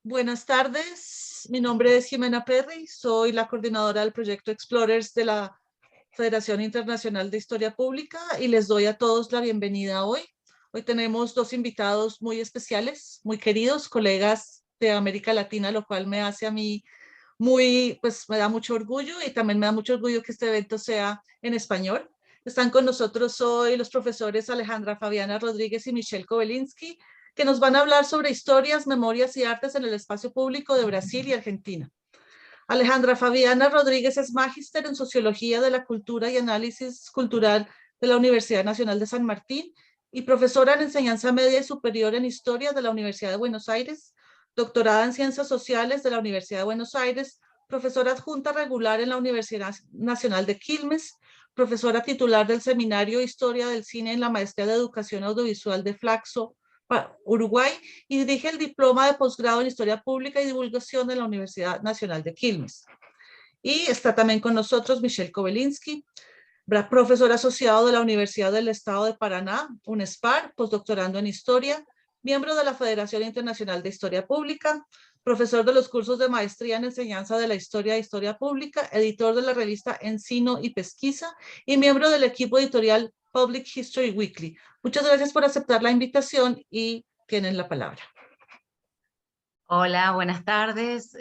Buenas tardes, mi nombre es Jimena Perry, soy la coordinadora del proyecto Explorers de la Federación Internacional de Historia Pública y les doy a todos la bienvenida hoy. Hoy tenemos dos invitados muy especiales, muy queridos, colegas de América Latina, lo cual me hace a mí pues me da mucho orgullo y también me da mucho orgullo que este evento sea en español. Están con nosotros hoy los profesores Alejandra Fabiana Rodríguez y Michelle Kowelinski, que nos van a hablar sobre historias, memorias y artes en el espacio público de Brasil y Argentina. Alejandra Fabiana Rodríguez es magíster en Sociología de la Cultura y Análisis Cultural de la Universidad Nacional de San Martín y profesora en Enseñanza Media y Superior en Historia de la Universidad de Buenos Aires, doctorada en Ciencias Sociales de la Universidad de Buenos Aires, profesora adjunta regular en la Universidad Nacional de Quilmes, profesora titular del Seminario Historia del Cine en la Maestría de Educación Audiovisual de Flaxo, Uruguay, y dirige el diploma de posgrado en Historia Pública y Divulgación de la Universidad Nacional de Quilmes. Y está también con nosotros Michelle Kowelinski, profesor asociado de la Universidad del Estado de Paraná, UNESPAR, postdoctorando en Historia, miembro de la Federación Internacional de Historia Pública, profesor de los cursos de maestría en enseñanza de la historia e historia pública, editor de la revista Encino y Pesquisa y miembro del equipo editorial Public History Weekly. Muchas gracias por aceptar la invitación y tienen la palabra. Hola, buenas tardes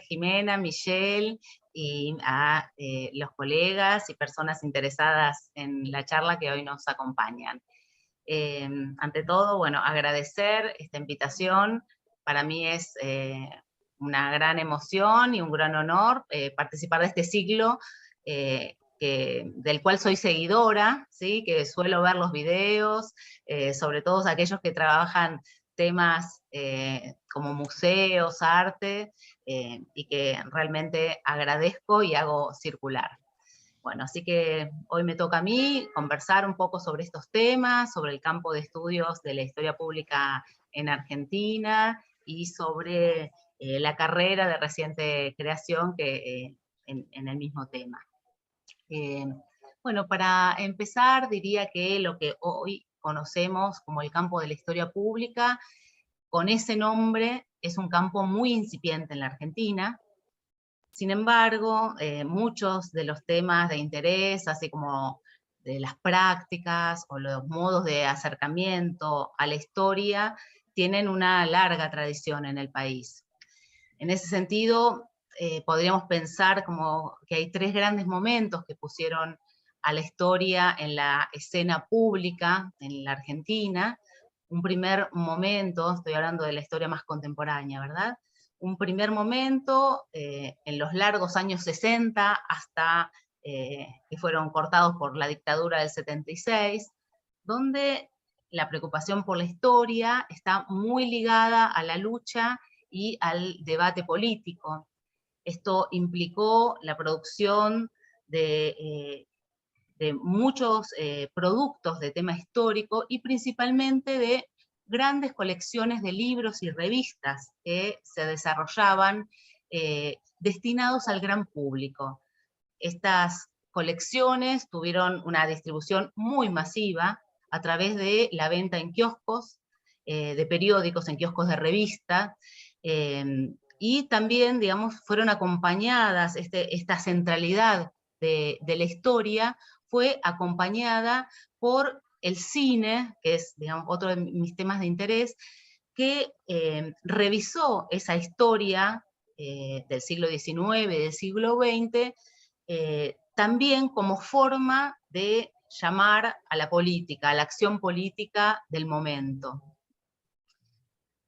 Jimena, Michelle y a los colegas y personas interesadas en la charla que hoy nos acompañan. Ante todo, bueno, agradecer esta invitación. Para mí es una gran emoción y un gran honor participar de este ciclo del cual soy seguidora, ¿sí? Que suelo ver los videos, sobre todo aquellos que trabajan temas como museos, arte, y que realmente agradezco y hago circular. Bueno, así que hoy me toca a mí conversar un poco sobre estos temas, sobre el campo de estudios de la historia pública en Argentina y sobre la carrera de reciente creación en el mismo tema. Eh, bueno, para empezar diría que lo que hoy conocemos como el campo de la historia pública, con ese nombre es un campo muy incipiente en la Argentina. Sin embargo, muchos de los temas de interés, así como de las prácticas o los modos de acercamiento a la historia, tienen una larga tradición en el país. En ese sentido, podríamos pensar como que hay tres grandes momentos que pusieron a la historia en la escena pública en la Argentina. Un primer momento, estoy hablando de la historia más contemporánea, ¿verdad? Un primer momento en los largos años 60 hasta que fueron cortados por la dictadura del 76, donde la preocupación por la historia está muy ligada a la lucha y al debate político. Esto implicó la producción de muchos productos de tema histórico y principalmente de grandes colecciones de libros y revistas que se desarrollaban destinados al gran público. Estas colecciones tuvieron una distribución muy masiva a través de la venta en kioscos, de periódicos, en kioscos de revista, y también, digamos, fueron acompañadas, esta centralidad de la historia fue acompañada por el cine, que es, digamos, otro de mis temas de interés, que revisó esa historia del siglo XIX, del siglo XX, también como forma de llamar a la política, a la acción política del momento.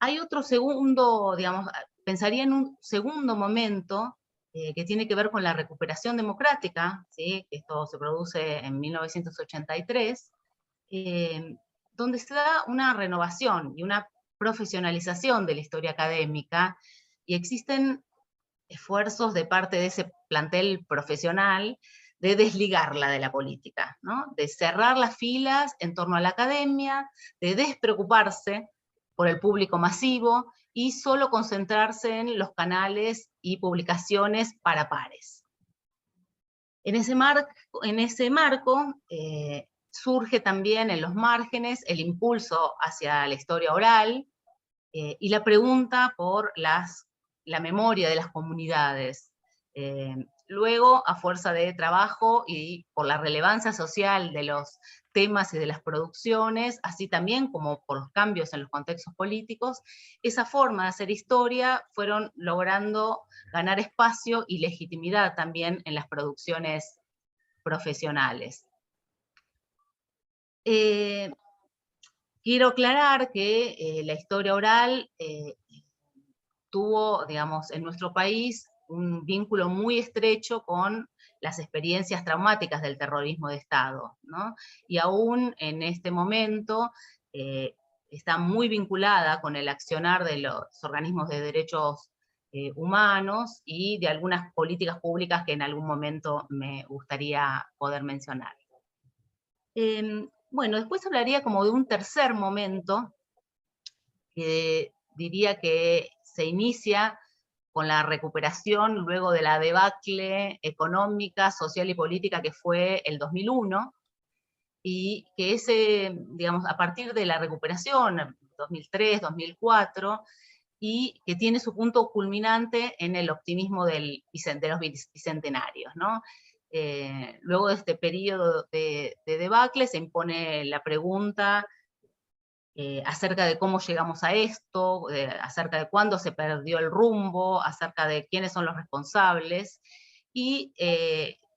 Hay otro segundo, digamos, pensaría en un segundo momento que tiene que ver con la recuperación democrática, ¿sí? Esto se produce en 1983, donde se da una renovación y una profesionalización de la historia académica, y existen esfuerzos de parte de ese plantel profesional de desligarla de la política, ¿no? De cerrar las filas en torno a la academia, de despreocuparse por el público masivo y solo concentrarse en los canales y publicaciones para pares. En ese marco surge también en los márgenes el impulso hacia la historia oral, y la pregunta por la memoria de las comunidades. Luego, a fuerza de trabajo y por la relevancia social de los temas y de las producciones, así también como por los cambios en los contextos políticos, esa forma de hacer historia fueron logrando ganar espacio y legitimidad también en las producciones profesionales. Quiero aclarar que la historia oral tuvo, digamos, en nuestro país un vínculo muy estrecho con las experiencias traumáticas del terrorismo de Estado, ¿no? Y aún en este momento está muy vinculada con el accionar de los organismos de derechos humanos y de algunas políticas públicas que en algún momento me gustaría poder mencionar. Bueno, después hablaría como de un tercer momento, que diría que se inicia con la recuperación luego de la debacle económica, social y política que fue el 2001, y que digamos, a partir de la recuperación, 2003, 2004, y que tiene su punto culminante en el optimismo de los bicentenarios, ¿no? Luego de este periodo de debacle se impone la pregunta acerca de cómo llegamos a esto, acerca de cuándo se perdió el rumbo, acerca de quiénes son los responsables, y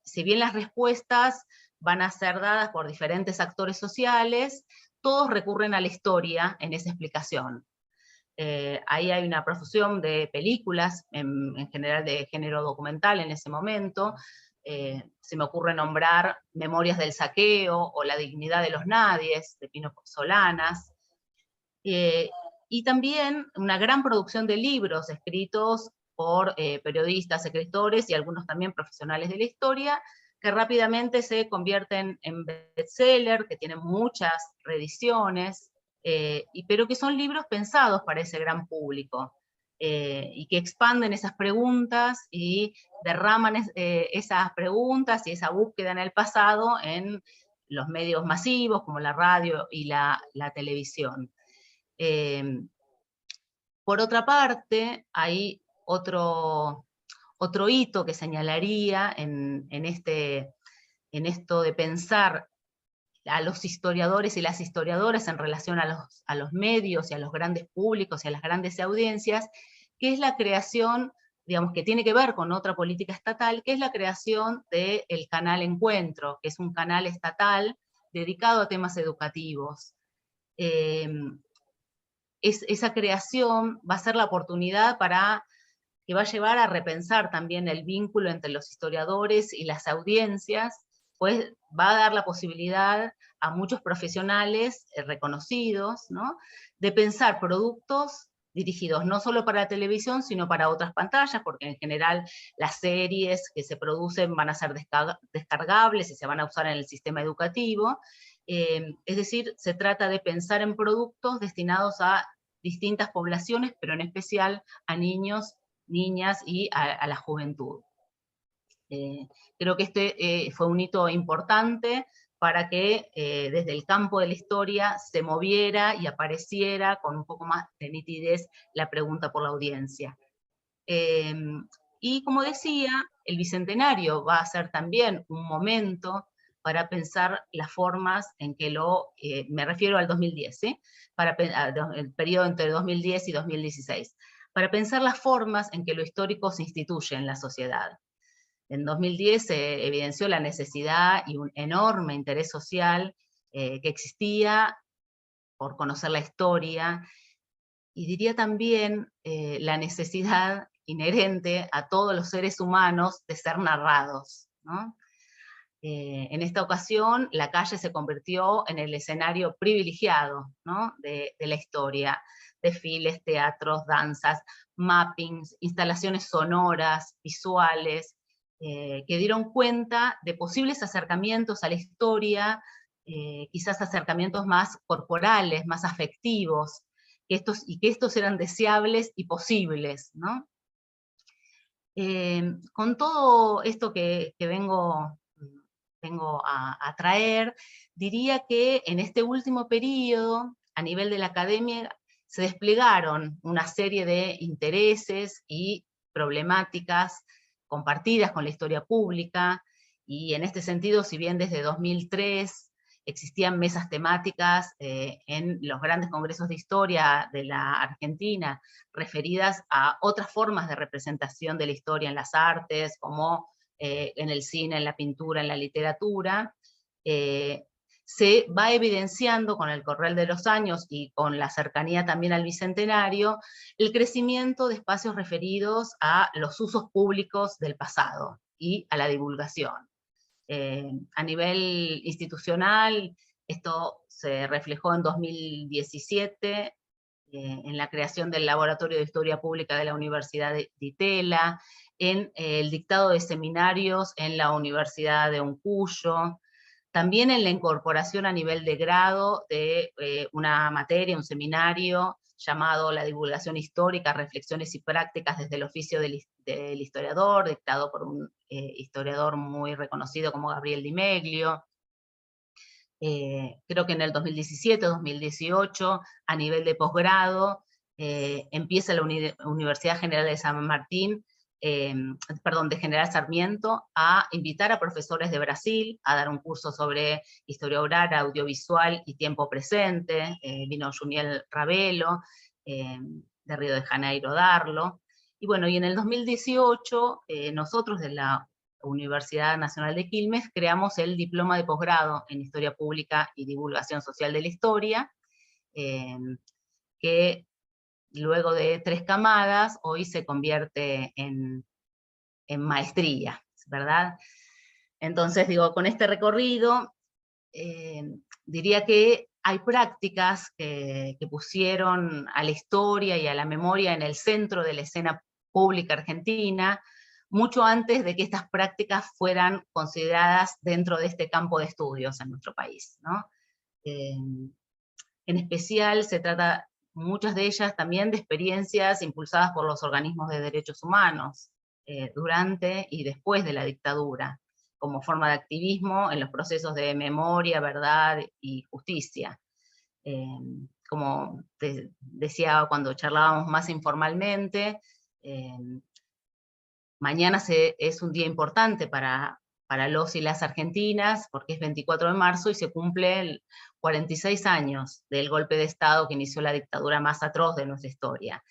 si bien las respuestas van a ser dadas por diferentes actores sociales, todos recurren a la historia en esa explicación. Ahí hay una profusión de películas, en general de género documental en ese momento. Se me ocurre nombrar Memorias del Saqueo o La dignidad de los nadies, de Pino Solanas. Y también una gran producción de libros escritos por periodistas, escritores y algunos también profesionales de la historia, que rápidamente se convierten en bestseller, que tienen muchas reediciones, pero que son libros pensados para ese gran público, y que expanden esas preguntas y derraman esas preguntas y esa búsqueda en el pasado en los medios masivos como la radio y la televisión. Por otra parte, hay otro hito que señalaría en esto de pensar a los historiadores y las historiadoras en relación a los medios y a los grandes públicos y a las grandes audiencias, que es la creación, digamos, que tiene que ver con otra política estatal, que es la creación del canal Encuentro, que es un canal estatal dedicado a temas educativos. Esa creación va a ser la oportunidad que va a llevar a repensar también el vínculo entre los historiadores y las audiencias, pues va a dar la posibilidad a muchos profesionales reconocidos, ¿no?, de pensar productos dirigidos no solo para la televisión, sino para otras pantallas, porque en general las series que se producen van a ser descargables y se van a usar en el sistema educativo. Es decir, se trata de pensar en productos destinados a distintas poblaciones, pero en especial a niños, niñas y a la juventud. Creo que este fue un hito importante para que desde el campo de la historia se moviera y apareciera con un poco más de nitidez la pregunta por la audiencia. Y como decía, el Bicentenario va a ser también un momento para pensar las formas en que me refiero al 2010, ¿sí?, el periodo entre 2010 y 2016, para pensar las formas en que lo histórico se instituye en la sociedad. En 2010 se evidenció la necesidad y un enorme interés social que existía por conocer la historia, y diría también la necesidad inherente a todos los seres humanos de ser narrados, ¿no? En esta ocasión, la calle se convirtió en el escenario privilegiado, ¿no?, de la historia. Desfiles, teatros, danzas, mappings, instalaciones sonoras, visuales, que dieron cuenta de posibles acercamientos a la historia, quizás acercamientos más corporales, más afectivos, que estos eran deseables y posibles, ¿no? Con todo esto que vengo a traer, diría que en este último periodo, a nivel de la academia, se desplegaron una serie de intereses y problemáticas compartidas con la historia pública, y en este sentido, si bien desde 2003 existían mesas temáticas en los grandes congresos de historia de la Argentina, referidas a otras formas de representación de la historia en las artes, como en el cine, en la pintura, en la literatura, se va evidenciando con el correr de los años y con la cercanía también al Bicentenario, el crecimiento de espacios referidos a los usos públicos del pasado y a la divulgación. A nivel institucional, esto se reflejó en 2017 en la creación del Laboratorio de Historia Pública de la Universidad de Itela, en el dictado de seminarios en la Universidad de Uncuyo, también en la incorporación a nivel de grado de una materia, un seminario llamado La divulgación histórica, reflexiones y prácticas desde el oficio del historiador, dictado por un historiador muy reconocido como Gabriel Di Meglio. Creo que en el 2017, 2018, a nivel de posgrado, empieza la Universidad General de San Martín, de General Sarmiento, a invitar a profesores de Brasil a dar un curso sobre historia oral, audiovisual y tiempo presente. Vino Juniel Ravelo, de Río de Janeiro, a darlo. Y bueno, y en el 2018, nosotros de la Universidad Nacional de Quilmes creamos el diploma de posgrado en Historia Pública y Divulgación Social de la Historia, que luego de 3 camadas, hoy se convierte en maestría, ¿verdad? Entonces, digo, con este recorrido, diría que hay prácticas que pusieron a la historia y a la memoria en el centro de la escena pública argentina, mucho antes de que estas prácticas fueran consideradas dentro de este campo de estudios en nuestro país, ¿no? En especial se trata, muchas de ellas también, de experiencias impulsadas por los organismos de derechos humanos durante y después de la dictadura, como forma de activismo en los procesos de memoria, verdad y justicia. Como te decía cuando charlábamos más informalmente, mañana es un día importante para los y las argentinas, porque es 24 de marzo y se cumplen 46 años del golpe de Estado que inició la dictadura más atroz de nuestra historia.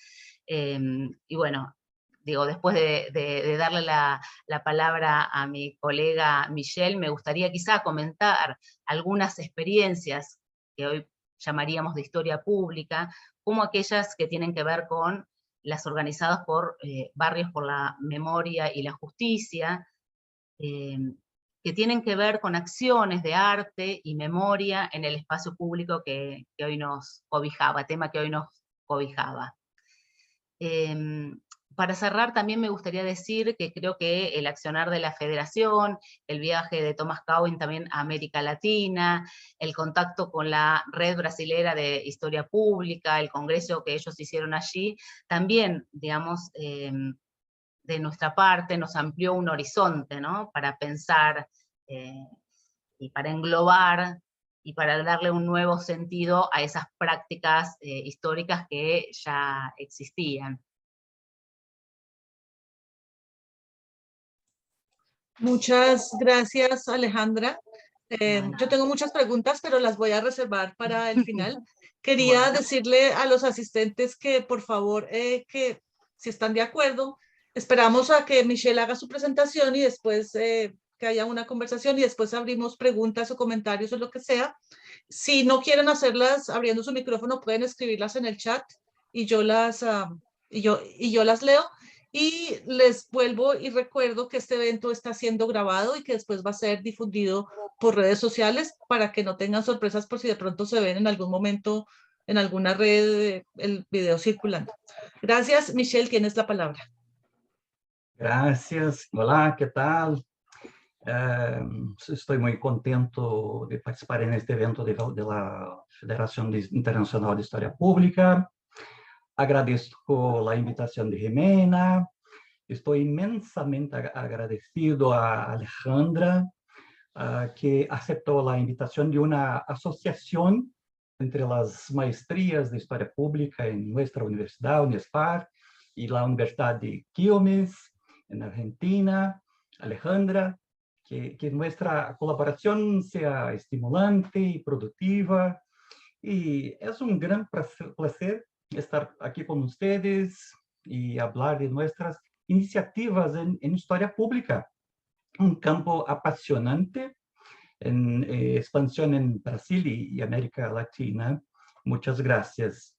Y bueno, digo, después de darle la palabra a mi colega Michelle, me gustaría quizá comentar algunas experiencias que hoy llamaríamos de historia pública, como aquellas que tienen que ver con las organizadas por Barrios por la Memoria y la Justicia, que tienen que ver con acciones de arte y memoria en el espacio público que hoy nos cobijaba, tema que hoy nos cobijaba. Para cerrar, también me gustaría decir que creo que el accionar de la Federación, el viaje de Thomas Cowen también a América Latina, el contacto con la Red Brasilera de Historia Pública, el congreso que ellos hicieron allí, también, digamos, de nuestra parte nos amplió un horizonte, ¿no? Para pensar y para englobar y para darle un nuevo sentido a esas prácticas históricas que ya existían. Muchas gracias, Alejandra. Yo tengo muchas preguntas, pero las voy a reservar para el final. Quería decirle a los asistentes que, por favor, que si están de acuerdo, esperamos a que Michelle haga su presentación y después que haya una conversación y después abrimos preguntas o comentarios o lo que sea. Si no quieren hacerlas abriendo su micrófono, pueden escribirlas en el chat y yo las, yo las leo. Y les vuelvo y recuerdo que este evento está siendo grabado y que después va a ser difundido por redes sociales para que no tengan sorpresas por si de pronto se ven en algún momento en alguna red el video circulando. Gracias, Michelle, tienes la palabra. Gracias. Olá, ¿qué tal? Estou muito contento de participar neste evento da Federação Internacional de História Pública. Agradeço a invitação de Jimena. Estou imensamente agradecido a Alejandra, que aceitou a invitação de uma associação entre las maestrías de Historia Pública en nuestra universidad, UNESPAR, y la Universidad de Quilmes, en Argentina. Alejandra, que nuestra colaboración sea estimulante y productiva. Y es un gran placer estar aquí con ustedes y hablar de nuestras iniciativas en historia pública, un campo apasionante en expansión en Brasil y América Latina. Muchas gracias.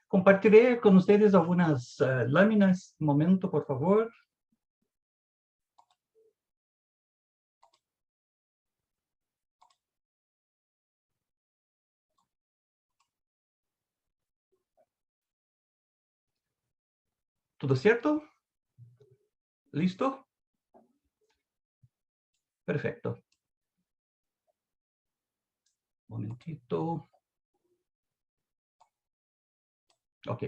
Compartiré con ustedes algunas láminas. Un momento, por favor. ¿Todo cierto? ¿Listo? Perfecto. Un momentito. Ok.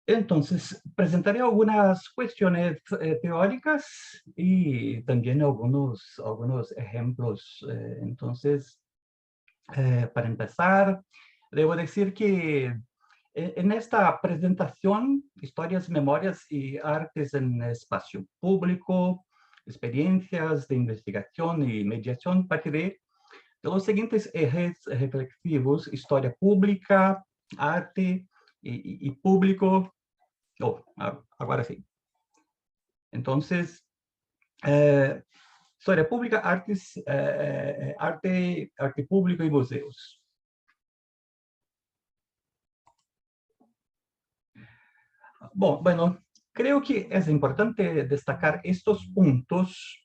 Entonces, presentaré algunas cuestiones teóricas y también algunos ejemplos. Entonces, para empezar, debo decir que en esta presentación, Historias, Memorias y Artes en Espacio Público, Experiencias de Investigación y Mediación, partiré de los siguientes ejes reflexivos: historia pública, arte y público. Ahora sí. Entonces, historia pública, arte público y museos. Bueno, creo que es importante destacar estos puntos.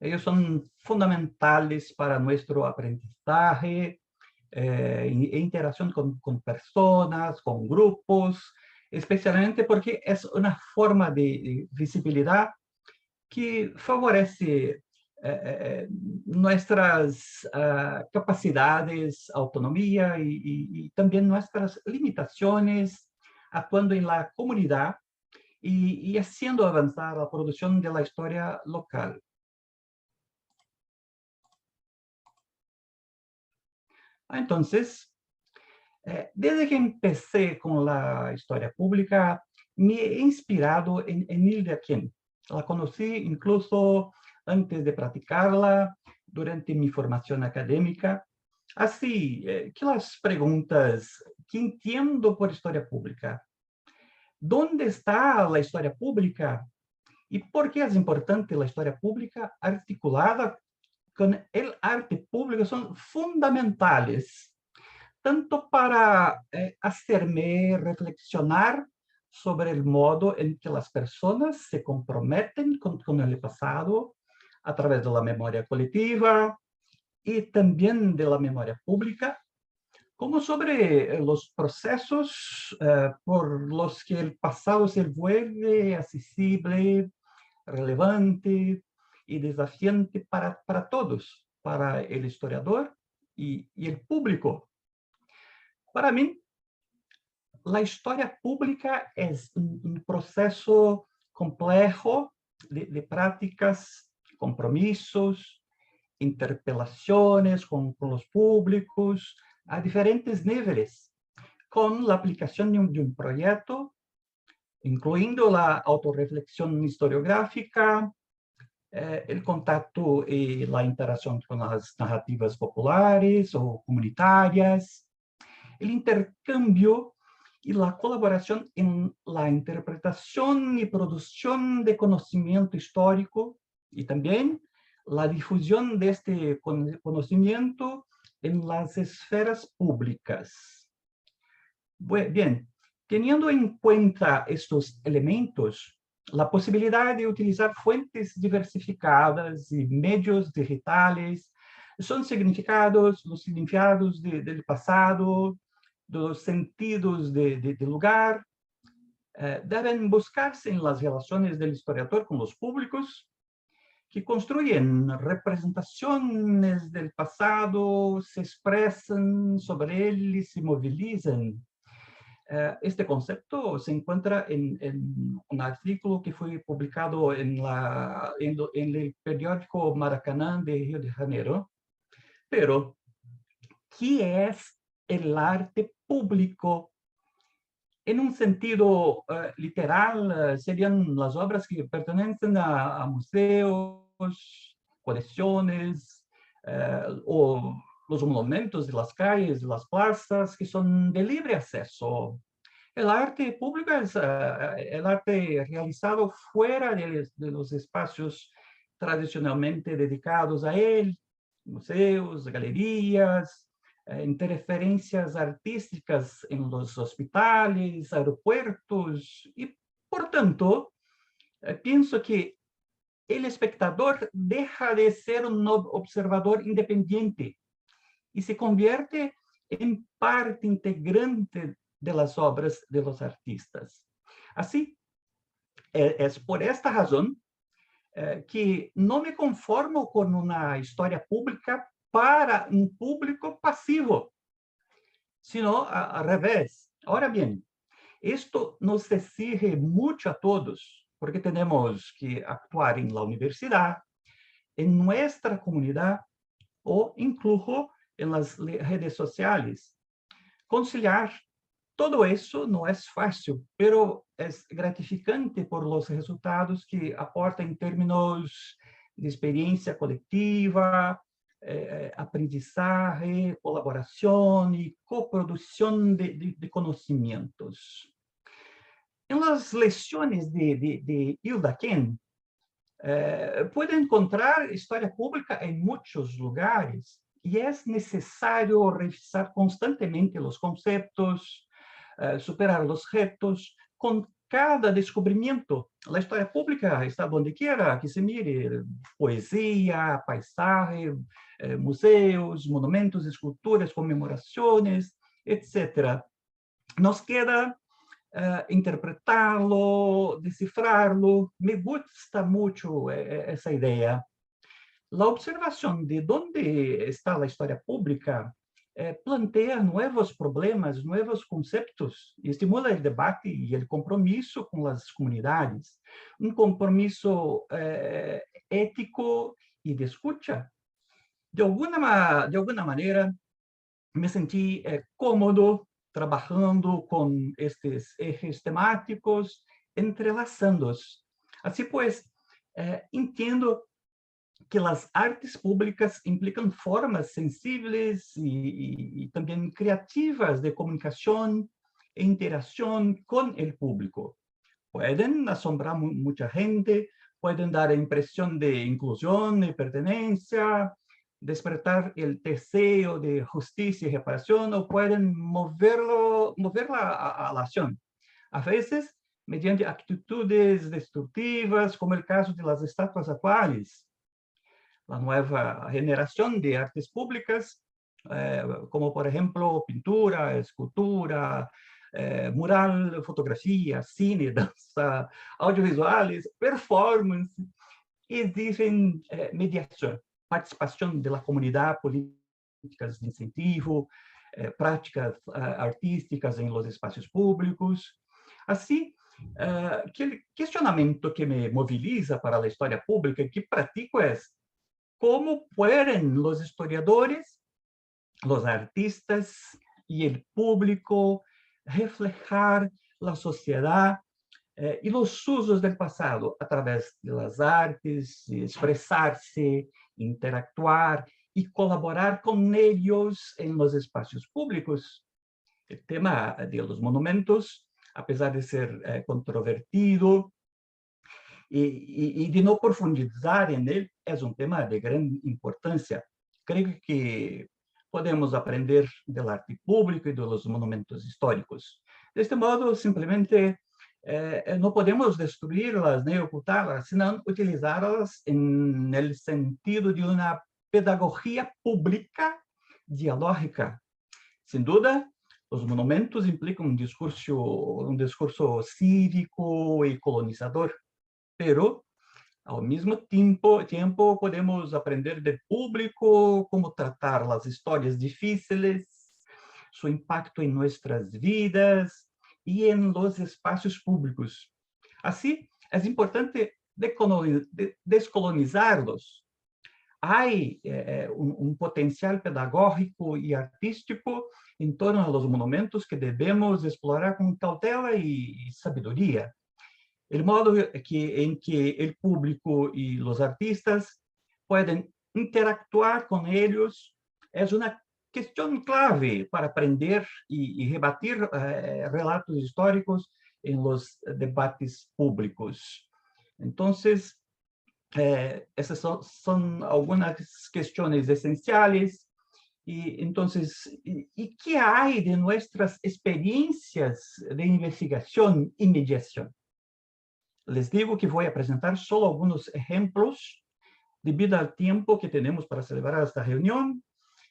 Ellos son fundamentales para nuestro aprendizaje e interacción con personas, con grupos, especialmente porque es una forma de visibilidad que favorece nuestras capacidades, autonomía y también nuestras limitaciones, actuando en la comunidad y haciendo avanzar la producción de la historia local. Entonces, desde que empecé con la historia pública, me he inspirado en Nilda Kim. La conocí incluso antes de practicarla, durante mi formación académica. Así que las preguntas que entiendo por historia pública: ¿dónde está la historia pública? ¿Y por qué es importante la historia pública articulada con el arte público? Son fundamentales, tanto para hacerme reflexionar sobre el modo en que las personas se comprometen con el pasado a través de la memoria colectiva y también de la memoria pública, como sobre los procesos por los que el pasado se vuelve accesible, relevante y desafiante para todos, para el historiador y el público. Para mí, la historia pública es un proceso complejo de prácticas, compromisos, interpelaciones con los públicos a diferentes niveles, con la aplicación de un proyecto, incluyendo la autorreflexión historiográfica, el contacto y la interacción con las narrativas populares o comunitarias, el intercambio y la colaboración en la interpretación y producción de conocimiento histórico, y también la difusión de este conocimiento en las esferas públicas. Bien, teniendo en cuenta estos elementos, la posibilidad de utilizar fuentes diversificadas y medios digitales son los significados del pasado, de los sentidos de lugar, deben buscarse en las relaciones del historiador con los públicos, que construyen representaciones del pasado, se expresan sobre él y se movilizan. Este concepto se encuentra en un artículo que fue publicado en el periódico Maracanã de Río de Janeiro, pero ¿qué es el arte público? En un sentido literal, serían las obras que pertenecen a museos, colecciones, o los monumentos de las calles, de las plazas, que son de libre acceso. El arte público es el arte realizado fuera de los espacios tradicionalmente dedicados a él, museos, galerías, interferencias artísticas en los hospitales, aeropuertos, y por tanto, pienso que el espectador deja de ser un observador independiente y se convierte en parte integrante de las obras de los artistas. Así, es por esta razón que no me conformo con una historia pública para un público pasivo, sino al revés. Ahora bien, esto nos exige mucho a todos, porque tenemos que actuar en la universidad, en nuestra comunidad o incluso en las redes sociales. Conciliar todo eso no es fácil, pero es gratificante por los resultados que aporta en términos de experiencia colectiva, aprendizaje, colaboración y coproducción de conocimientos. En las lecciones de Hilda Ken, puede encontrar historia pública en muchos lugares y es necesario revisar constantemente los conceptos, superar los retos con cada descubrimiento. La historia pública está donde quiera que se mire: poesía, paisaje, museos, monumentos, esculturas, conmemoraciones, etc. Nos queda interpretarlo, descifrarlo. Me gusta mucho esa idea. La observación de dónde está la historia pública plantea nuevos problemas, nuevos conceptos, y estimula el debate y el compromiso con las comunidades, un compromiso ético y de escucha. De alguna manera, me sentí cómodo trabajando con estos ejes temáticos, entrelazándolos. Así pues, entiendo que las artes públicas implican formas sensibles y también creativas de comunicación e interacción con el público. Pueden asombrar mucha gente, pueden dar impresión de inclusión y pertenencia, despertar el deseo de justicia y reparación, o pueden moverla a la acción. A veces, mediante actitudes destructivas, como el caso de las estatuas actuales. La nueva generación de artes públicas, como por ejemplo pintura, escultura, mural, fotografía, cine, danza, audiovisuales, performance, exigen mediación, participación de la comunidad, políticas de incentivo, prácticas artísticas en los espacios públicos. Así, que el cuestionamiento que me moviliza para la historia pública y que practico es: ¿cómo pueden los historiadores, los artistas y el público reflejar la sociedad y los usos del pasado a través de las artes, expresarse, interactuar y colaborar con ellos en los espacios públicos? El tema de los monumentos, a pesar de ser controvertido y de no profundizar en él, es un tema de gran importancia. Creo que podemos aprender del arte público y de los monumentos históricos. De este modo, simplemente no podemos destruirlas ni ocultarlas, sino utilizarlas en el sentido de una pedagogía pública dialógica. Sin duda, los monumentos implican un discurso cívico y colonizador, pero al mismo tiempo podemos aprender del público cómo tratar las historias difíciles, su impacto en nuestras vidas y en los espacios públicos. Así, es importante descolonizarlos, hay un potencial pedagógico y artístico en torno a los monumentos que debemos explorar con cautela y sabiduría. El modo en que el público y los artistas pueden interactuar con ellos es una cuestión clave para aprender y rebatir relatos históricos en los debates públicos. Entonces, esas son algunas cuestiones esenciales. Y entonces, ¿y qué hay de nuestras experiencias de investigación y mediación? Les digo que voy a presentar solo algunos ejemplos debido al tiempo que tenemos para celebrar esta reunión.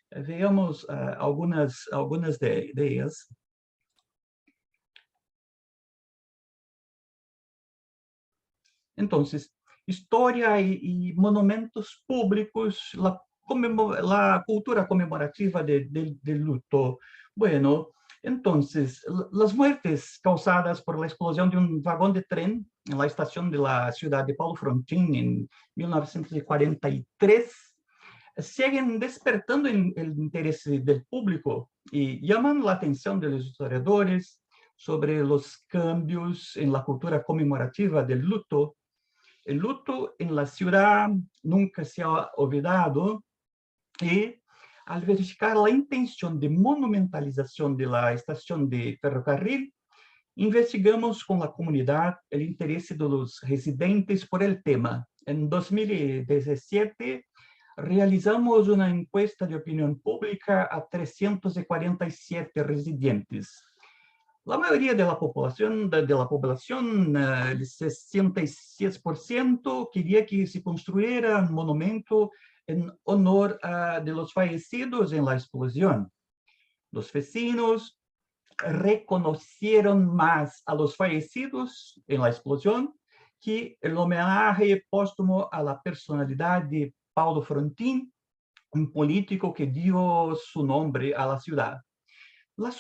Veamos algunas de ellas. Entonces, historia y monumentos públicos, la cultura conmemorativa del luto. Bueno, entonces, las muertes causadas por la explosión de un vagón de tren en la estación de la ciudad de Paulo Frontin en 1943 siguen despertando el interés del público y llaman la atención de los historiadores sobre los cambios en la cultura conmemorativa del luto. El luto en la ciudad nunca se ha olvidado y al verificar la intención de monumentalización de la estación de ferrocarril, investigamos con la comunidad el interés de los residentes por el tema. En 2017, realizamos una encuesta de opinión pública a 347 residentes. La mayoría de la población, el 66%, quería que se construyera un monumento en honor de los fallecidos en la explosión. Los vecinos reconocieron más a los fallecidos en la explosión que el homenaje póstumo a la personalidad de Paulo Frontin, un político que dio su nombre a la ciudad. La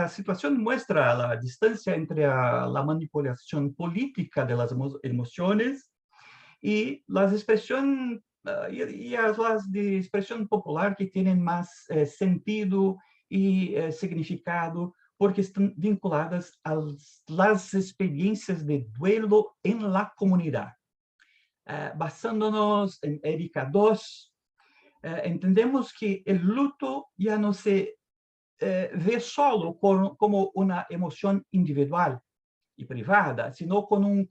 situación muestra la distancia entre la manipulación política de las emociones y las expresiones las de expresión popular que tienen más sentido y significado porque están vinculadas a las experiencias de duelo en la comunidad. Basándonos en Erika II, entendemos que el luto ya no se ve solo como una emoción individual y privada, sino como un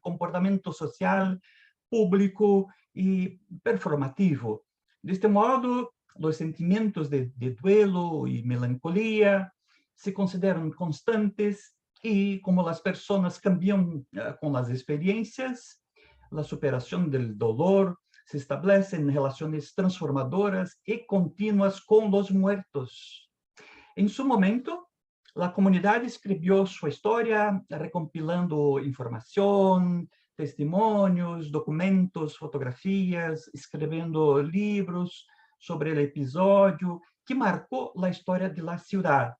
comportamiento social, público y performativo. De este modo, los sentimientos de duelo y melancolía se consideran constantes y como las personas cambian con las experiencias, la superación del dolor se establecen relaciones transformadoras y continuas con los muertos. En su momento, la comunidad escribió su historia recompilando información, testimonios, documentos, fotografías, escribiendo libros sobre el episodio que marcó la historia de la ciudad.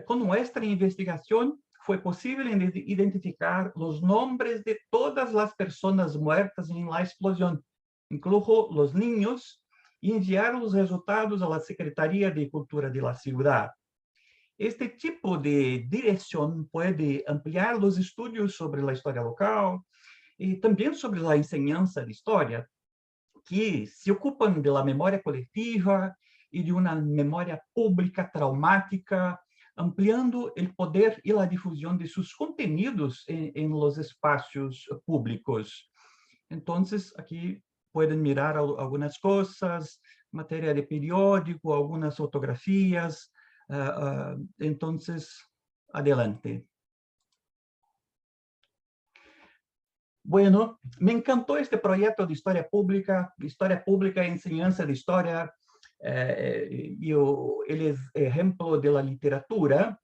Con nuestra investigación fue posible identificar los nombres de todas las personas muertas en la explosión, incluso los niños, y enviar los resultados a la Secretaría de Cultura de la ciudad. Este tipo de dirección puede ampliar los estudios sobre la historia local y también sobre la enseñanza de historia, que se ocupan de la memoria colectiva y de una memoria pública traumática, ampliando el poder y la difusión de sus contenidos en los espacios públicos. Entonces, aquí pueden mirar algunas cosas, materia de periódico, algunas fotografías. Entonces, adelante. Bueno, me encantó este proyecto de historia pública e enseñanza de historia. Él es ejemplo de la literatura,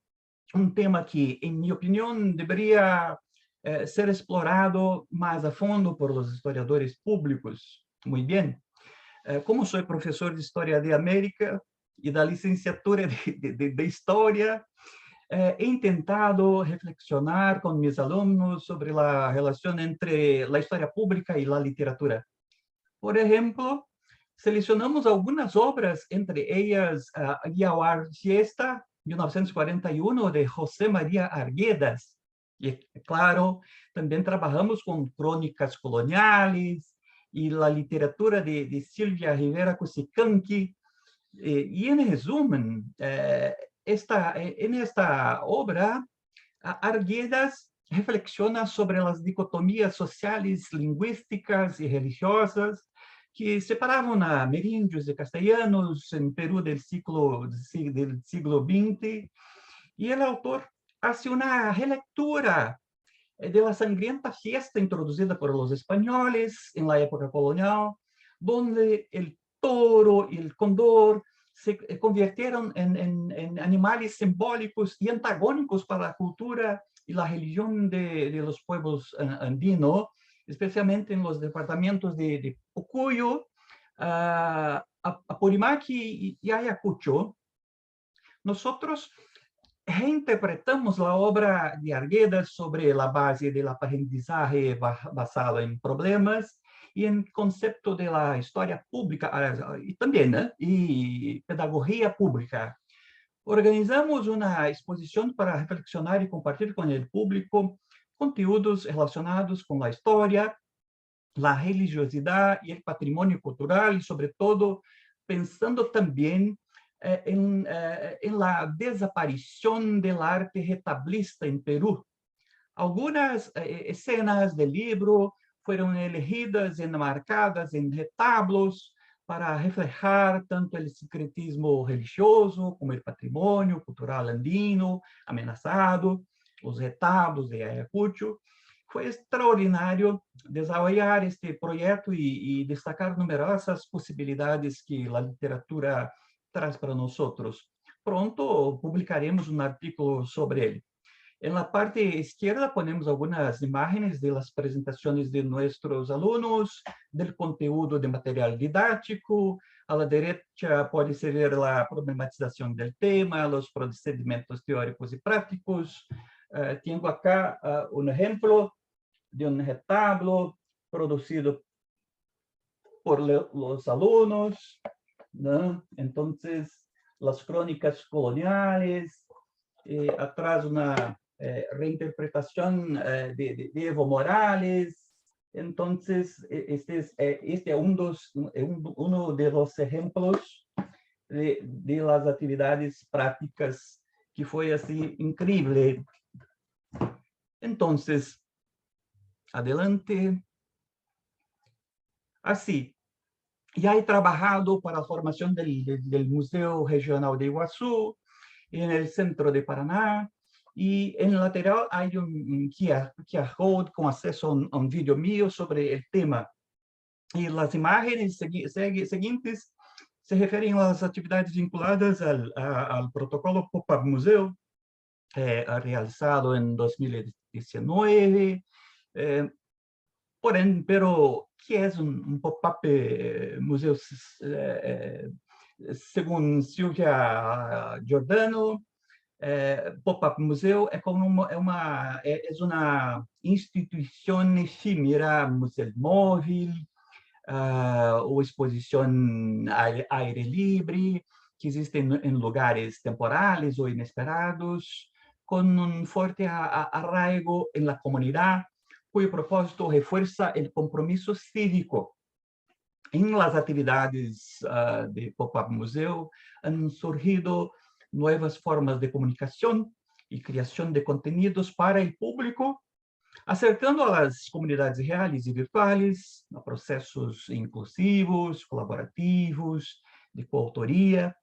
un tema que, en mi opinión, debería ser explorado más a fondo por los historiadores públicos. Muy bien. Como soy profesor de Historia de América y da licenciatura de Historia, he intentado reflexionar con mis alumnos sobre la relación entre la historia pública y la literatura. Por ejemplo, seleccionamos algunas obras, entre ellas Yauar Siesta, 1941, de José María Arguedas. Y claro, también trabajamos con crónicas coloniales y la literatura de Silvia Rivera Cusicanqui. Y en resumen, en esta obra, Arguedas reflexiona sobre las dicotomías sociales, lingüísticas y religiosas que separaban a amerindios y castellanos en Perú del siglo XX, y el autor hace una relectura de la sangrienta fiesta introducida por los españoles en la época colonial, donde el toro y el cóndor se convirtieron en animales simbólicos y antagónicos para la cultura y la religión de los pueblos andinos, especialmente en los departamentos de Pucuyo, Apurímac y Ayacucho. Nosotros reinterpretamos la obra de Arguedas sobre la base del aprendizaje basado en problemas y en concepto de la historia pública y también y pedagogía pública. Organizamos una exposición para reflexionar y compartir con el público conteúdos relacionados con la historia, la religiosidad y el patrimonio cultural, y sobre todo pensando también en la desaparición del arte retablista en Perú. Algunas escenas del libro fueron elegidas y enmarcadas en retablos para reflejar tanto el secretismo religioso como el patrimonio cultural andino amenazado, los retablos de Ayacucho. Fue extraordinario desarrollar este proyecto y destacar numerosas posibilidades que la literatura trae para nosotros. Pronto publicaremos un artículo sobre él. En la parte izquierda ponemos algunas imágenes de las presentaciones de nuestros alumnos, del contenido de material didáctico. A la derecha puede-se ver la problematización del tema, los procedimientos teóricos y prácticos. Tengo acá un ejemplo de un retablo producido por los alumnos, ¿no? Entonces, las crónicas coloniales, atrás una reinterpretación de Evo Morales. Entonces, este es uno de los ejemplos de las actividades prácticas que fue así increíble. Entonces, adelante. Así, ya he trabajado para la formación del Museo Regional de Iguazú, en el centro de Paraná, y en el lateral hay un QR code con acceso a un vídeo mío sobre el tema. Y las imágenes siguientes se refieren a las actividades vinculadas al protocolo Pop-Up Museu, realizado en 2019. Pero, ¿qué es un pop-up museu? Según Silvia Giordano, pop-up museu é uma instituição efímera, museu móvel, ou exposição aire livre, que existem em lugares temporais ou inesperados, com um forte arraigo na comunidade, cuyo propósito refuerza el compromiso cívico. En las actividades de Pop-Up Museu han surgido nuevas formas de comunicación y creación de contenidos para el público, acercando a las comunidades reales y virtuales a procesos inclusivos, colaborativos, de coautoría.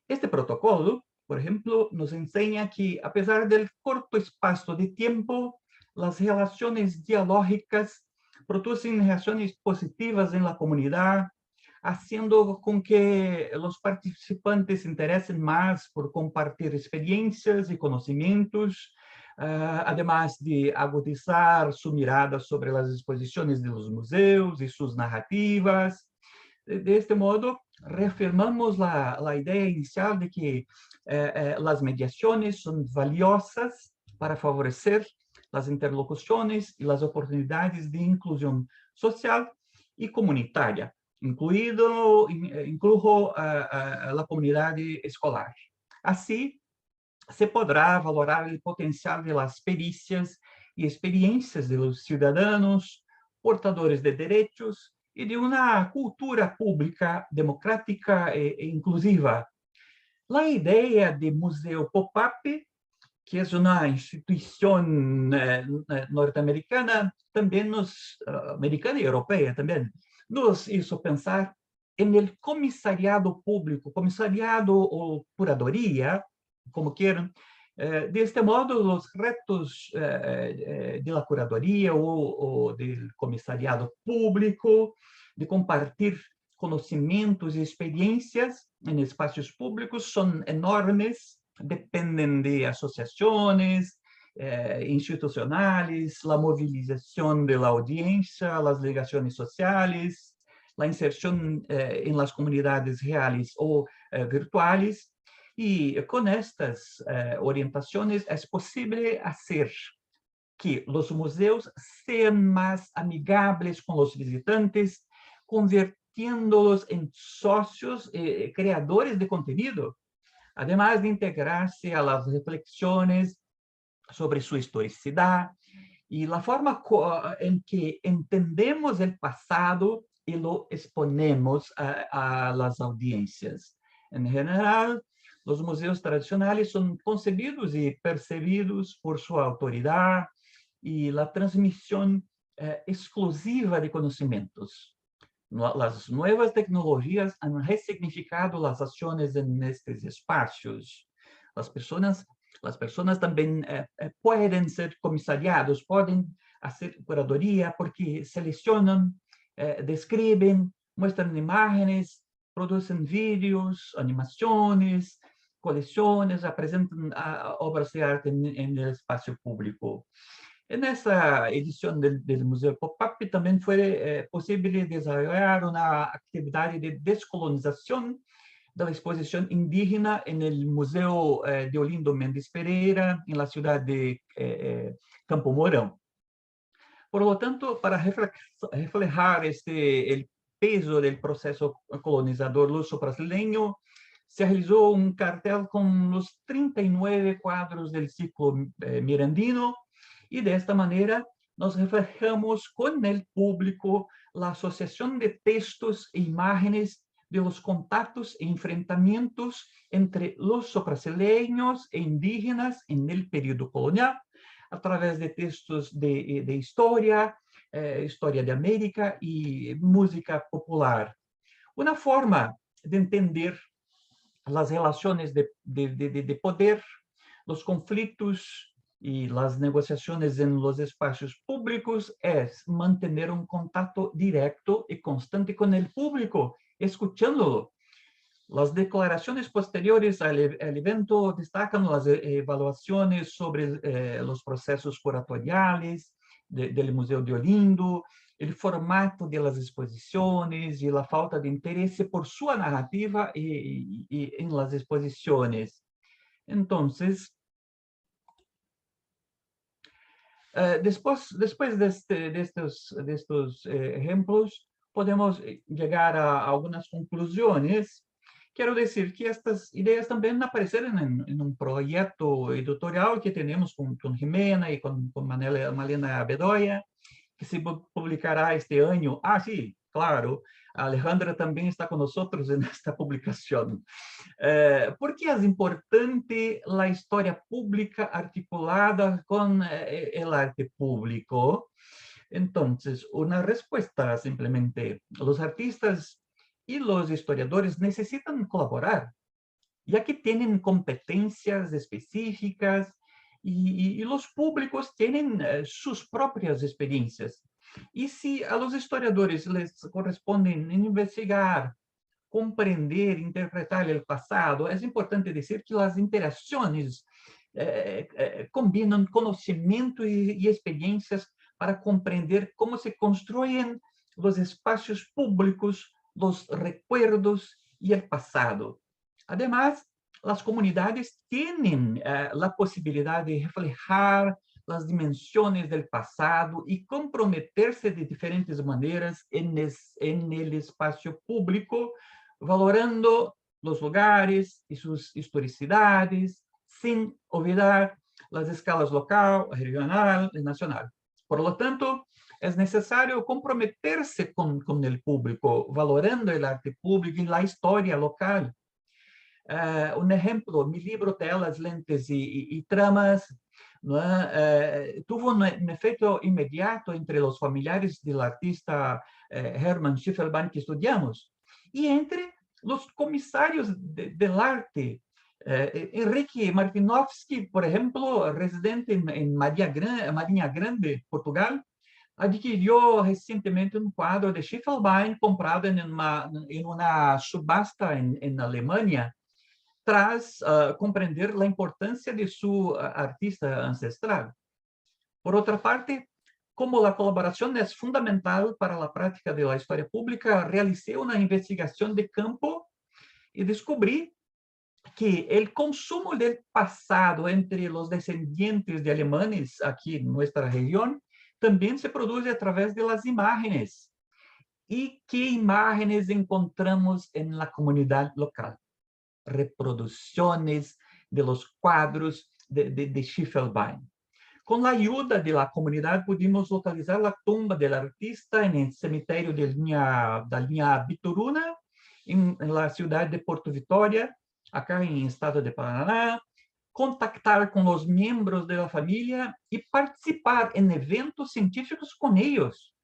Este protocolo, por ejemplo, nos enseña que, a pesar del corto espacio de tiempo, las relaciones dialógicas producen reacciones positivas en la comunidad, haciendo con que los participantes se interesen más por compartir experiencias y conocimientos, además de agudizar su mirada sobre las exposiciones de los museos y sus narrativas. De este modo, reafirmamos la idea inicial de que las mediaciones son valiosas para favorecer las interlocuciones y las oportunidades de inclusión social, y comunitaria, incluso a la comunidad escolar. Así, se podrá valorar el potencial de las pericias y experiencias de los ciudadanos, portadores de derechos y de una cultura pública democrática e inclusiva. La idea de Museo Pop-up, que es una institución norteamericana, también americana y europea también, nos hizo pensar en el comisariado público, comisariado o curaduría, como quieran. De este modo, los retos de la curaduría o del comisariado público, de compartir conocimientos y experiencias en espacios públicos son enormes, dependen de asociaciones institucionales, la movilización de la audiencia, las delegaciones sociales, la inserción en las comunidades reales o virtuales. Y con estas orientaciones es posible hacer que los museos sean más amigables con los visitantes, convirtiéndolos en socios creadores de contenido, además de integrarse a las reflexiones sobre su historicidad y la forma en que entendemos el pasado y lo exponemos a las audiencias. En general, los museos tradicionales son concebidos y percibidos por su autoridad y la transmisión exclusiva de conocimientos. Las nuevas tecnologías han resignificado las acciones en estos espacios. Las personas también pueden ser comisariados, pueden hacer curaduría porque seleccionan, describen, muestran imágenes, producen vídeos, animaciones, colecciones, presentan obras de arte en el espacio público. En esta edición del Museo Pop-up también fue posible desarrollar una actividad de descolonización de la exposición indígena en el Museo de Olindo Mendes Pereira, en la ciudad de Campo Mourão. Por lo tanto, para reflejar el peso del proceso colonizador luso-brasileño, se realizó un cartel con los 39 cuadros del ciclo mirandino, y de esta manera nos reflejamos con el público la asociación de textos e imágenes de los contactos e enfrentamientos entre los brasileños e indígenas en el periodo colonial, a través de textos de historia, historia de América y música popular. Una forma de entender las relaciones de poder, los conflictos y las negociaciones en los espacios públicos es mantener un contacto directo y constante con el público, escuchándolo. Las declaraciones posteriores al evento destacan las evaluaciones sobre los procesos curatoriales del Museo de Olindo, el formato de las exposiciones y la falta de interés por su narrativa en las exposiciones. Entonces, después de estos ejemplos, podemos llegar a algunas conclusiones. Quiero decir que estas ideas también aparecieron en un proyecto editorial que tenemos con Jimena y con Malena Bedoya, que se publicará este año. Ah, sí, claro, Alejandra también está con nosotros en esta publicación. ¿Por qué es importante la historia pública articulada con el arte público? Entonces, una respuesta simplemente, los artistas y los historiadores necesitan colaborar, ya que tienen competencias específicas y los públicos tienen sus propias experiencias. Y si a los historiadores les corresponde investigar, comprender, interpretar el pasado, es importante decir que las interacciones combinan conocimiento y experiencias para comprender cómo se construyen los espacios públicos, los recuerdos y el pasado. Además, las comunidades tienen la posibilidad de reflejar las dimensiones del pasado y comprometerse de diferentes maneras en el espacio público, valorando los lugares y sus historicidades, sin olvidar las escalas local, regional y nacional. Por lo tanto, es necesario comprometerse con el público, valorando el arte público y la historia local. Un ejemplo, mi libro Telas, Lentes y Tramas, ¿no? Tuvo un efecto inmediato entre los familiares del artista Hermann Schiffelbein que estudiamos y entre los comisarios del arte. Enrique Martinovsky, por ejemplo, residente en Marinha Grande, Portugal, adquirió recientemente un cuadro de Schiffelbein comprado en una subasta en Alemania, tras comprender la importancia de su artista ancestral. Por otra parte, como la colaboración es fundamental para la práctica de la historia pública, realicé una investigación de campo y descubrí que el consumo del pasado entre los descendientes de alemanes aquí en nuestra región también se produce a través de las imágenes. ¿Y qué imágenes encontramos en la comunidad local? Reproducciones de los cuadros de Schiffelbein. Con la ayuda de la comunidad pudimos localizar la tumba del artista en el cementerio de la línea Bituruna, en la ciudad de Porto Vitória, acá en el estado de Paraná, contactar con los miembros de la familia y participar en eventos científicos con ellos.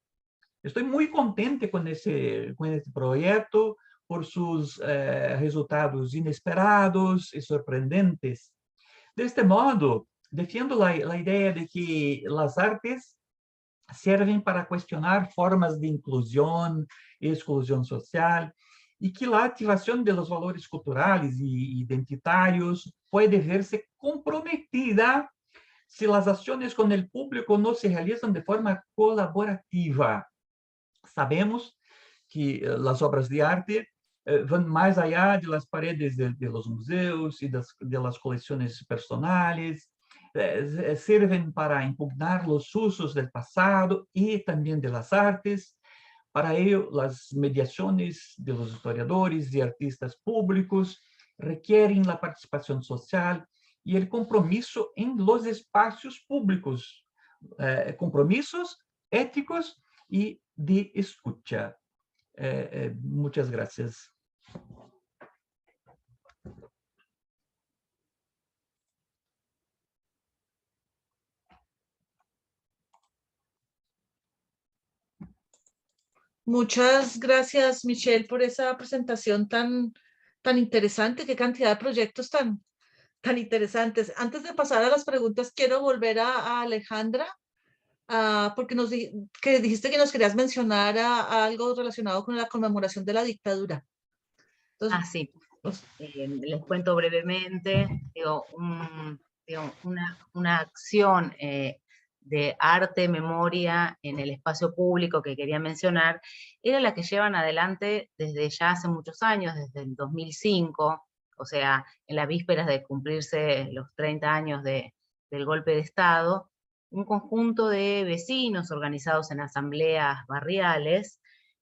Estoy muy contente con este proyecto por sus resultados inesperados y sorprendentes. De este modo, defiendo la idea de que las artes sirven para cuestionar formas de inclusión y exclusión social, y que la activación de los valores culturales y identitarios puede verse comprometida si las acciones con el público no se realizan de forma colaborativa. Sabemos que las obras de arte van más allá de las paredes de los museos y de las colecciones personales, sirven para impugnar los usos del pasado y también de las artes. Para ello, las mediaciones de los historiadores y artistas públicos requieren la participación social y el compromiso en los espacios públicos, compromisos éticos y de escucha. Muchas gracias. Muchas gracias, Michelle, por esa presentación tan interesante. Qué cantidad de proyectos tan interesantes. Antes de pasar a las preguntas, quiero volver a Alejandra, porque que dijiste que nos querías mencionar algo relacionado con la conmemoración de la dictadura. Entonces, Sí. Les cuento brevemente. Una acción de arte, memoria en el espacio público que quería mencionar, era la que llevan adelante desde ya hace muchos años, desde el 2005, o sea, en las vísperas de cumplirse los 30 años del golpe de Estado, un conjunto de vecinos organizados en asambleas barriales,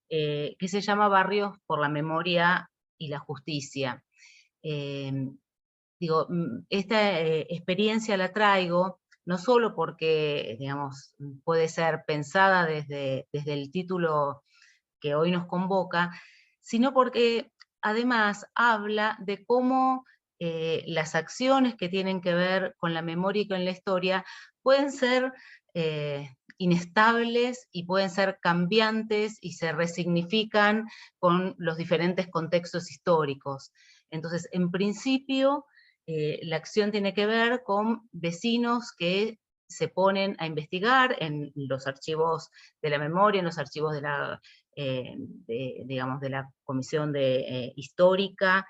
que se llama Barrios por la Memoria y la Justicia. Esta experiencia la traigo no solo porque, digamos, puede ser pensada desde el título que hoy nos convoca, sino porque además habla de cómo las acciones que tienen que ver con la memoria y con la historia pueden ser inestables y pueden ser cambiantes y se resignifican con los diferentes contextos históricos. Entonces, en principio, la acción tiene que ver con vecinos que se ponen a investigar en los archivos de la memoria, en los archivos de la, digamos, de la Comisión Histórica,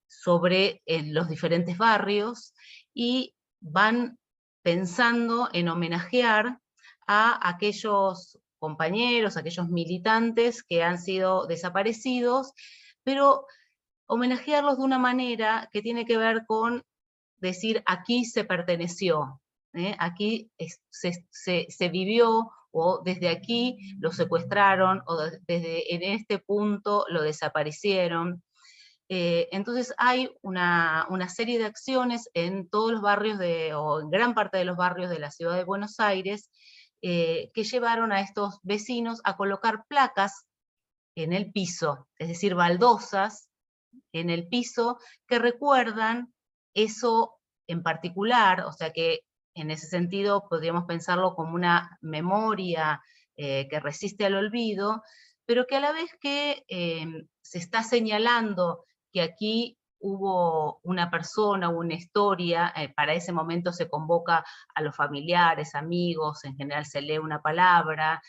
sobre los diferentes barrios, y van pensando en homenajear a aquellos compañeros, aquellos militantes que han sido desaparecidos, pero homenajearlos de una manera que tiene que ver con decir aquí se perteneció, Aquí se vivió, o desde aquí lo secuestraron, o desde en este punto lo desaparecieron. Entonces hay una serie de acciones en todos los barrios, o en gran parte de los barrios de la ciudad de Buenos Aires, que llevaron a estos vecinos a colocar placas en el piso, es decir, baldosas en el piso que recuerdan eso en particular, o sea que en ese sentido podríamos pensarlo como una memoria que resiste al olvido, pero que a la vez que se está señalando que aquí hubo una persona, una historia, para ese momento se convoca a los familiares, amigos, en general se lee una palabra,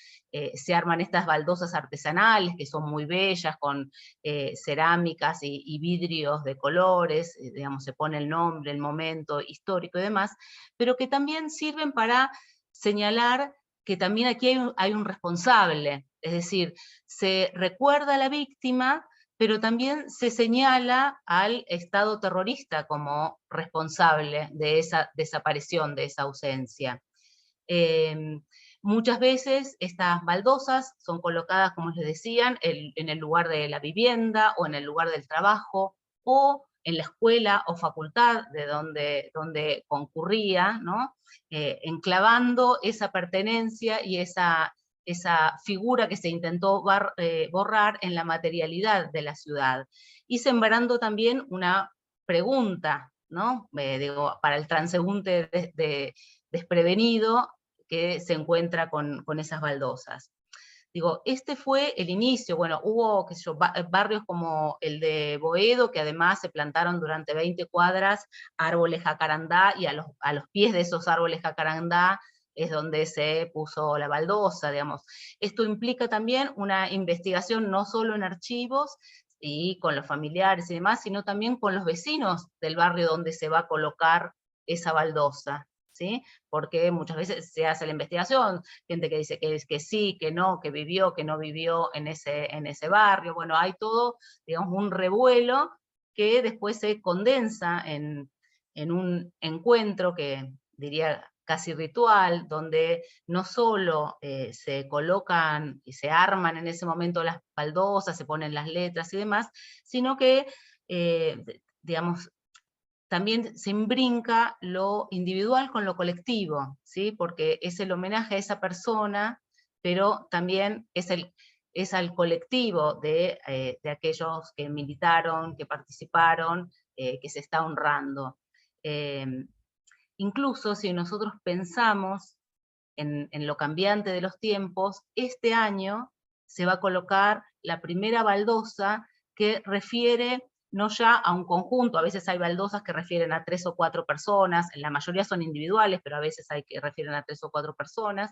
se arman estas baldosas artesanales que son muy bellas, con cerámicas y vidrios de colores, digamos, se pone el nombre, el momento histórico y demás, pero que también sirven para señalar que también aquí hay un responsable, es decir, se recuerda a la víctima, pero también se señala al Estado terrorista como responsable de esa desaparición, de esa ausencia. Muchas veces estas baldosas son colocadas, como les decían, en el lugar de la vivienda o en el lugar del trabajo o en la escuela o facultad de donde concurría, ¿no? Enclavando esa pertenencia y esa figura que se intentó borrar en la materialidad de la ciudad. Y sembrando también una pregunta, ¿no? Digo, para el transeúnte desprevenido que se encuentra con esas baldosas. Digo, este fue el inicio. Bueno, hubo, qué sé yo, barrios como el de Boedo, que además se plantaron durante 20 cuadras árboles jacarandá, y a los pies de esos árboles jacarandá es donde se puso la baldosa, digamos. Esto implica también una investigación no solo en archivos y con los familiares y demás, sino también con los vecinos del barrio donde se va a colocar esa baldosa, ¿sí? Porque muchas veces se hace la investigación, gente que dice que sí, que no, que vivió, que no vivió en ese barrio. Bueno, hay todo, digamos, un revuelo que después se condensa en un encuentro que diría casi ritual, donde no solo se colocan y se arman en ese momento las baldosas, se ponen las letras y demás, sino que, digamos, también se imbrinca lo individual con lo colectivo, ¿sí? Porque es el homenaje a esa persona, pero también es al colectivo de aquellos que militaron, que participaron, que se está honrando. Incluso si nosotros pensamos en lo cambiante de los tiempos, este año se va a colocar la primera baldosa que refiere no ya a un conjunto, a veces hay baldosas que refieren a 3 o 4 personas, la mayoría son individuales, pero a veces hay que refieren a 3 o 4 personas,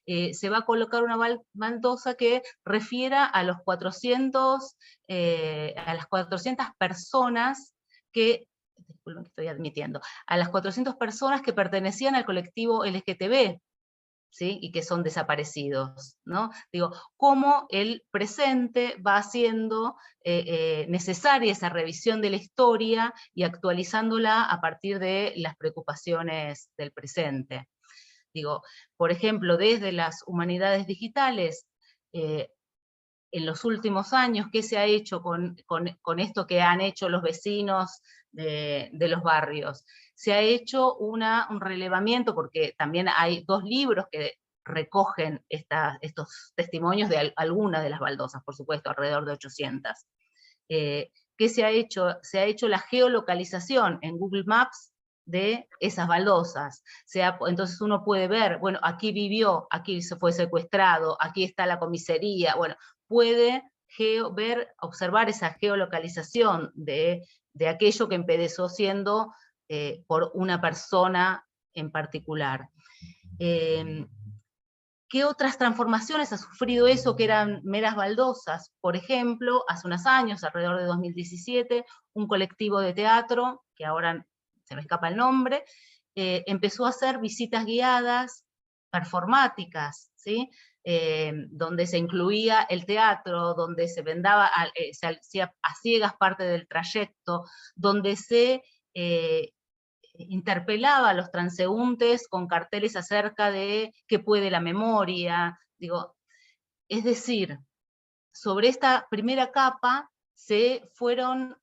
se va a colocar una baldosa que refiera a los 400, a las 400 personas que, disculpen que estoy admitiendo, a las 400 personas que pertenecían al colectivo LGTB, ¿sí? Y que son desaparecidos, ¿no? Digo, cómo el presente va haciendo necesaria esa revisión de la historia y actualizándola a partir de las preocupaciones del presente. Digo, por ejemplo, desde las humanidades digitales, en los últimos años, ¿qué se ha hecho con esto que han hecho los vecinos de los barrios? Se ha hecho un relevamiento, porque también hay 2 libros que recogen estos testimonios de algunas de las baldosas, por supuesto, alrededor de 800. ¿Qué se ha hecho? Se ha hecho la geolocalización en Google Maps de esas baldosas. Entonces uno puede ver, bueno, aquí vivió, aquí se fue secuestrado, aquí está la comisaría, bueno, puede observar esa geolocalización de aquello que empezó siendo por una persona en particular. ¿Qué otras transformaciones ha sufrido eso que eran meras baldosas? Por ejemplo, hace unos años, alrededor de 2017, un colectivo de teatro, que ahora se me escapa el nombre, empezó a hacer visitas guiadas performáticas, ¿sí? Donde se incluía el teatro, donde se hacía a ciegas parte del trayecto, donde se interpelaba a los transeúntes con carteles acerca de qué puede la memoria. Digo, es decir, sobre esta primera capa se fueron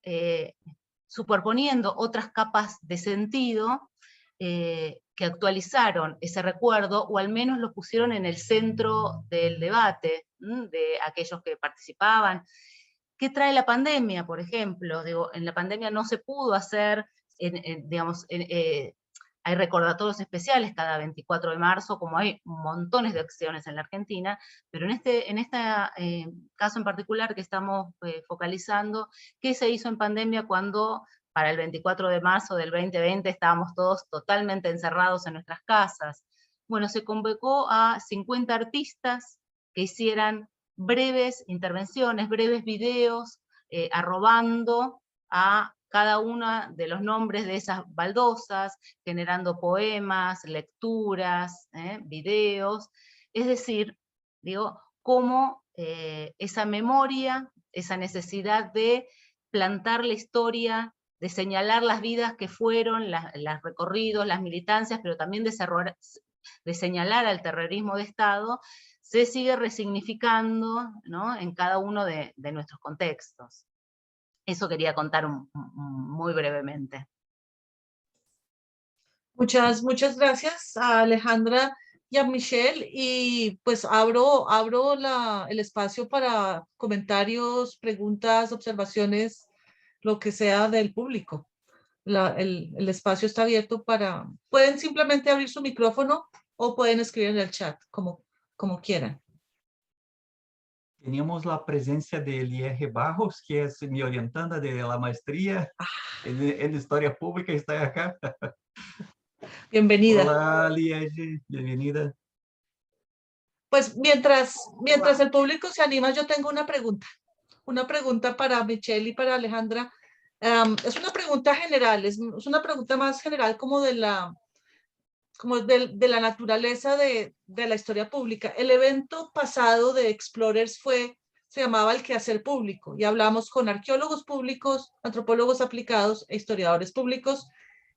superponiendo otras capas de sentido que actualizaron ese recuerdo, o al menos lo pusieron en el centro del debate de aquellos que participaban. ¿Qué trae la pandemia, por ejemplo? Digo, en la pandemia no se pudo hacer, hay recordatorios especiales cada 24 de marzo, como hay montones de acciones en la Argentina, pero en este caso en particular que estamos focalizando, ¿qué se hizo en pandemia cuando para el 24 de marzo del 2020 estábamos todos totalmente encerrados en nuestras casas? Bueno, se convocó a 50 artistas que hicieran breves intervenciones, breves videos, arrobando a cada uno de los nombres de esas baldosas, generando poemas, lecturas, videos. Es decir, digo, cómo esa memoria, esa necesidad de plantar la historia, de señalar las vidas que fueron, los recorridos, las militancias, pero también de señalar al terrorismo de Estado, se sigue resignificando, ¿no?, en cada uno de nuestros contextos. Eso quería contar muy brevemente. Muchas gracias a Alejandra y a Michelle, y pues abro el espacio para comentarios, preguntas, observaciones, lo que sea del público. El espacio está abierto pueden simplemente abrir su micrófono o pueden escribir en el chat, como quieran. Tenemos la presencia de Liege Barros, que es mi orientanda de la maestría en Historia Pública, está acá. Bienvenida. Hola, Liege, bienvenida. Pues mientras el público se anima, yo tengo una pregunta para Michelle y para Alejandra. Es una pregunta general, es una pregunta más general como de la de la naturaleza de la historia pública. El evento pasado de Explorers se llamaba El Quehacer Público, y hablamos con arqueólogos públicos, antropólogos aplicados e historiadores públicos,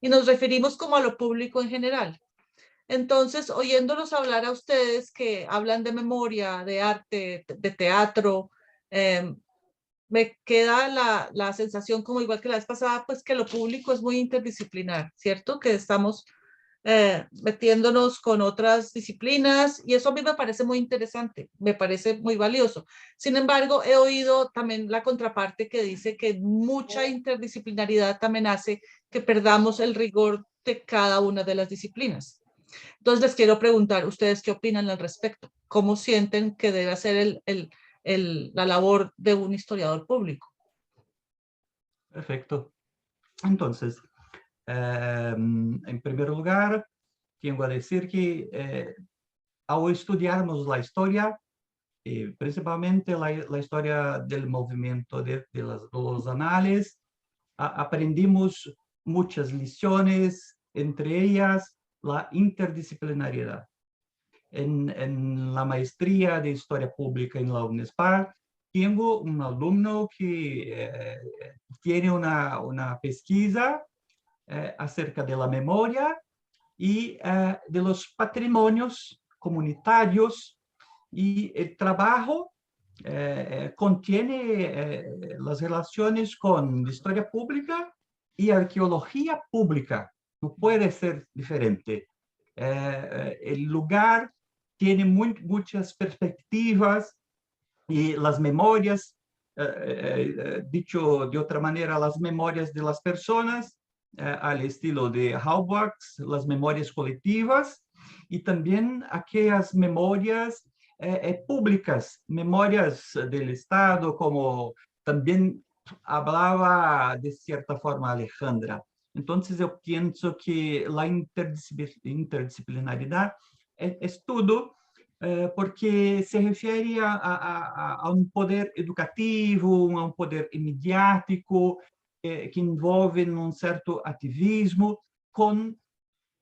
y nos referimos como a lo público en general. Entonces, oyéndolos hablar a ustedes que hablan de memoria, de arte, de teatro, me queda la sensación, como igual que la vez pasada, pues que lo público es muy interdisciplinar, ¿cierto? Que estamos metiéndonos con otras disciplinas, y eso a mí me parece muy interesante, me parece muy valioso. Sin embargo, he oído también la contraparte que dice que mucha interdisciplinaridad también hace que perdamos el rigor de cada una de las disciplinas. Entonces les quiero preguntar, ¿ustedes qué opinan al respecto? ¿Cómo sienten que debe ser la labor de un historiador público? Perfecto. Entonces, en primer lugar, tengo a decir que al estudiarmos la historia, principalmente la historia del movimiento de los anales, aprendimos muchas lecciones, entre ellas la interdisciplinaridad. En la maestría de Historia Pública en la UNESPAR, tengo un alumno que tiene una pesquisa acerca de la memoria y de los patrimonios comunitarios, y el trabajo contiene las relaciones con historia pública y arqueología pública. No puede ser diferente. El lugar tiene muchas perspectivas, y las memorias, dicho de otra manera, las memorias de las personas, al estilo de Halbwachs, las memorias colectivas, y también aquellas memorias públicas, memorias del Estado, como también hablaba de cierta forma Alejandra. Entonces, yo pienso que la interdisciplinaridad es todo, porque se refiere a un poder educativo, a un poder midiático, que envolve um certo ativismo com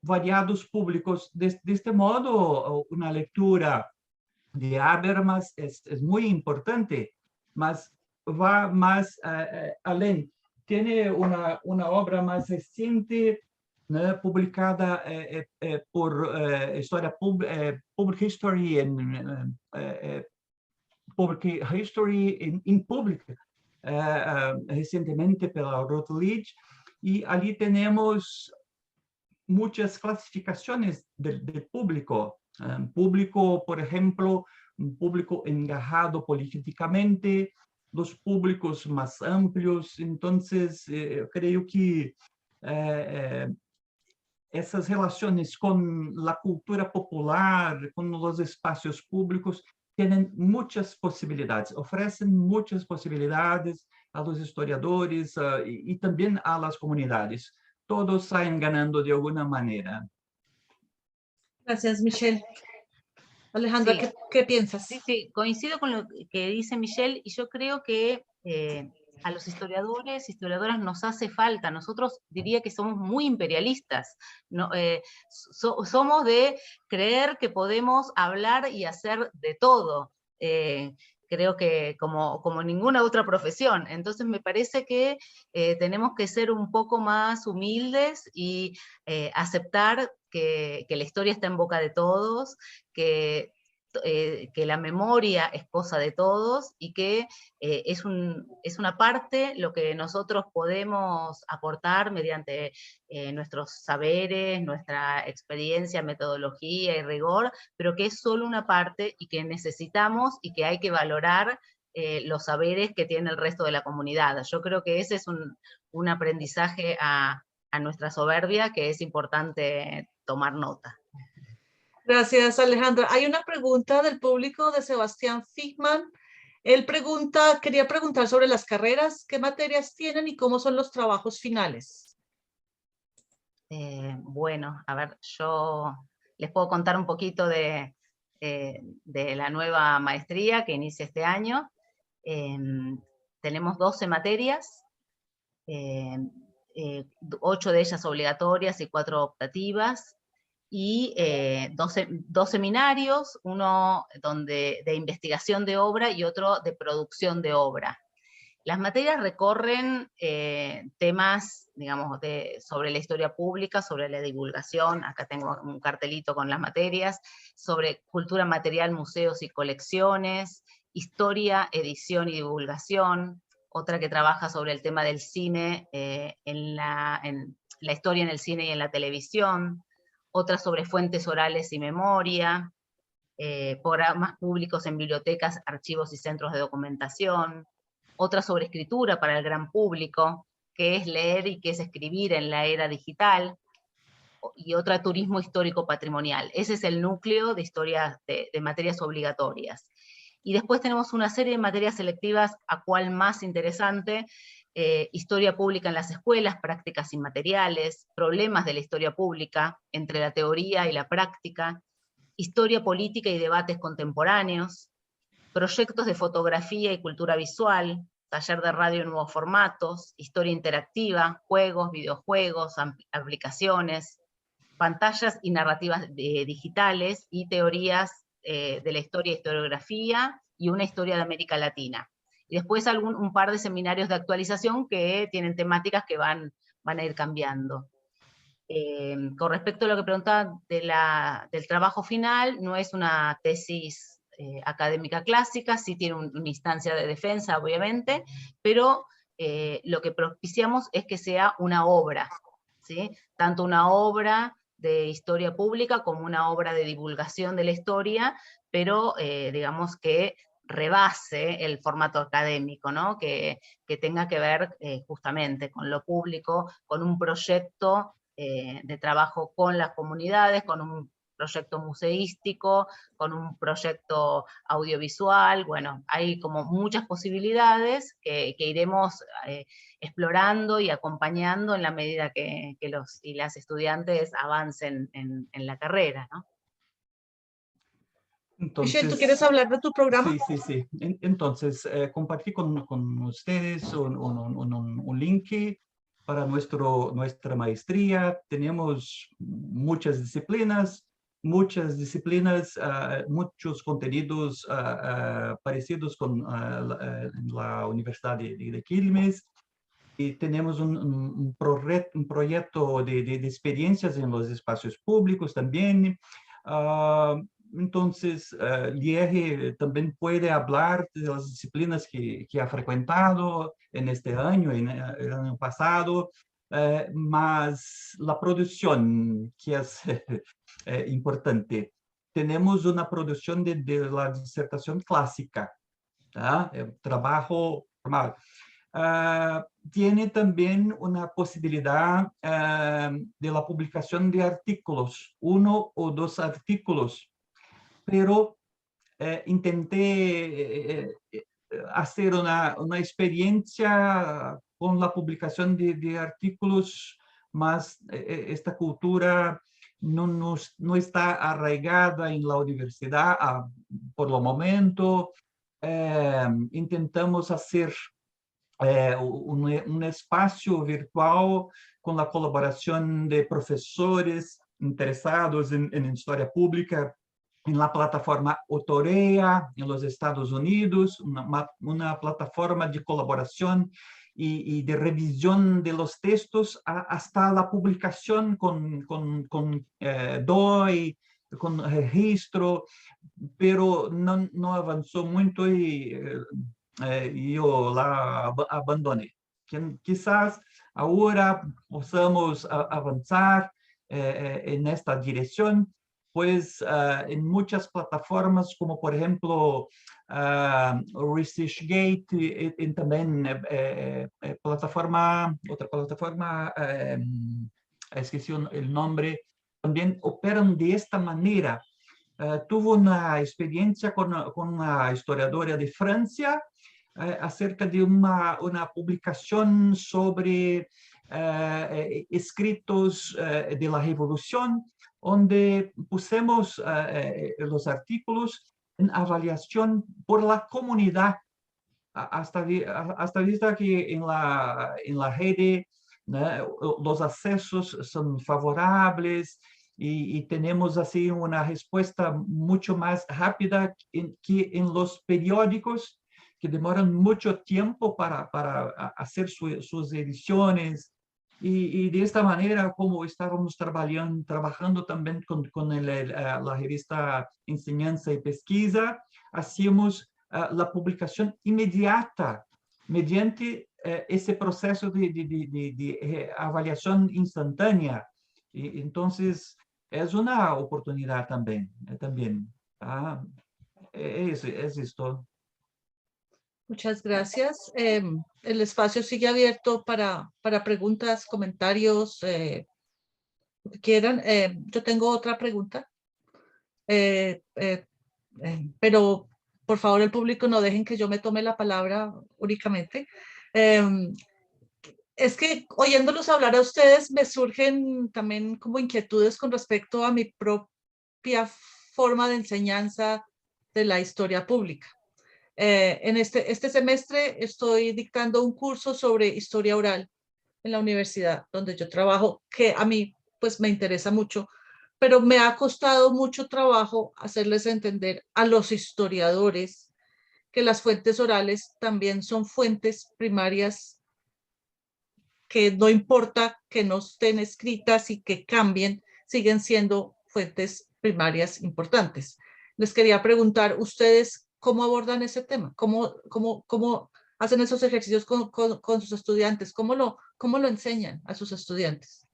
variados públicos. Deste modo, uma leitura de Habermas é muito importante, mas vai mais além. Tem uma obra mais recente né, publicada por Public History Public History in Public, recentemente pela Routledge, y allí tenemos muchas clasificaciones del público. Público, por ejemplo, un público engajado políticamente, los públicos más amplios. Entonces, creo que essas relações com a cultura popular, com os espaços públicos, têm muitas possibilidades, oferecem muitas possibilidades a los historiadores e também a las comunidades. Todos saem ganhando de alguma maneira. Gracias, Michelle. Alejandra, Sí. ¿qué piensas? Sí, sí, coincido con lo que dice Michelle, y yo creo que a los historiadoras nos hace falta. Nosotros diría que somos muy imperialistas. No, somos de creer que podemos hablar y hacer de todo. Creo que como ninguna otra profesión. Entonces me parece que tenemos que ser un poco más humildes y aceptar que la historia está en boca de todos, que la memoria es cosa de todos y que es una parte lo que nosotros podemos aportar mediante nuestros saberes, nuestra experiencia, metodología y rigor, pero que es solo una parte y que necesitamos y que hay que valorar los saberes que tiene el resto de la comunidad. Yo creo que ese es un aprendizaje a nuestra soberbia que es importante tomar nota. Gracias, Alejandra. Hay una pregunta del público de Sebastián Figman. Él quería preguntar sobre las carreras, qué materias tienen y cómo son los trabajos finales. Bueno, a ver, yo les puedo contar un poquito de la nueva maestría que inicia este año. Tenemos 12 materias, 8 de ellas obligatorias y 4 optativas, y 2 seminarios, uno de investigación de obra y otro de producción de obra. Las materias recorren temas, digamos, sobre la historia pública, sobre la divulgación, acá tengo un cartelito con las materias, sobre cultura material, museos y colecciones, historia, edición y divulgación, otra que trabaja sobre el tema del cine, en la historia en el cine y en la televisión, otra sobre fuentes orales y memoria, programas públicos en bibliotecas, archivos y centros de documentación, otra sobre escritura para el gran público, qué es leer y qué es escribir en la era digital, y otra turismo histórico patrimonial. Ese es el núcleo de historia de materias obligatorias. Y después tenemos una serie de materias selectivas, a cuál más interesante: historia pública en las escuelas, prácticas inmateriales, problemas de la historia pública, entre la teoría y la práctica, historia política y debates contemporáneos, proyectos de fotografía y cultura visual, taller de radio en nuevos formatos, historia interactiva, juegos, videojuegos, aplicaciones, pantallas y narrativas digitales, y teorías de la historia y historiografía, y una historia de América Latina. Y después un par de seminarios de actualización que tienen temáticas que van a ir cambiando. Con respecto a lo que preguntaba del trabajo final, no es una tesis académica clásica, sí tiene una instancia de defensa, obviamente, pero lo que propiciamos es que sea una obra, ¿sí? Tanto una obra de historia pública como una obra de divulgación de la historia, pero digamos que rebase el formato académico, ¿no? Que tenga que ver justamente con lo público, con un proyecto de trabajo con las comunidades, con un proyecto museístico, con un proyecto audiovisual. Bueno, hay como muchas posibilidades que iremos explorando y acompañando en la medida que los y las estudiantes avancen en la carrera, ¿no? Entonces, Michelle, ¿tú quieres hablar de tu programa? Sí. Entonces, compartí con ustedes un link para nuestra maestría. Tenemos muchos disciplinas, muchos contenidos parecidos con la Universidad de Quilmes. y tenemos un proyecto de experiencias en los espacios públicos también. Entonces, Liege también puede hablar de las disciplinas que ha frecuentado en este año, en el año pasado, más la producción, que es importante. Tenemos una producción de la disertación clásica, ¿tá? Trabajo formal. Tiene también una posibilidad de la publicación de artículos, 1 o 2 artículos, pero intenté hacer una experiencia con la publicación de artículos, más esta cultura no está arraigada en la universidad por el momento. Intentamos hacer un espacio virtual con la colaboración de profesores interesados en historia pública en la plataforma Otorea en los Estados Unidos, una plataforma de colaboración y de revisión de los textos hasta la publicación con DOI, con registro, pero no avanzó mucho y yo la abandoné. Quizás ahora possamos avanzar en esta dirección, pues en muchas plataformas, como por ejemplo ResearchGate, también otra plataforma, esqueci el nombre, también operan de esta manera. Tuve una experiencia con una historiadora de Francia acerca de una publicación sobre escritos de la Revolución, donde pusimos los artículos en avaliación por la comunidad, hasta vista que en la red los accesos son favorables y tenemos así una respuesta mucho más rápida que en los periódicos, que demoran mucho tiempo para hacer sus ediciones. Y de esta manera, como estábamos trabajando también con la revista Enseñanza y Pesquisa, hacíamos la publicación inmediata mediante ese proceso de avaliación instantánea. Y entonces, es una oportunidad también. Es esto. Muchas gracias. El espacio sigue abierto para preguntas, comentarios, lo que quieran. Yo tengo otra pregunta, pero por favor el público no dejen que yo me tome la palabra únicamente. Es que oyéndolos hablar a ustedes me surgen también como inquietudes con respecto a mi propia forma de enseñanza de la historia pública. En este semestre estoy dictando un curso sobre historia oral en la universidad donde yo trabajo, que a mí pues me interesa mucho, pero me ha costado mucho trabajo hacerles entender a los historiadores que las fuentes orales también son fuentes primarias, que no importa que no estén escritas y que cambien, siguen siendo fuentes primarias importantes. Les quería preguntar, ¿ustedes cómo abordan ese tema? ¿Cómo hacen esos ejercicios con sus estudiantes? ¿Cómo lo enseñan a sus estudiantes?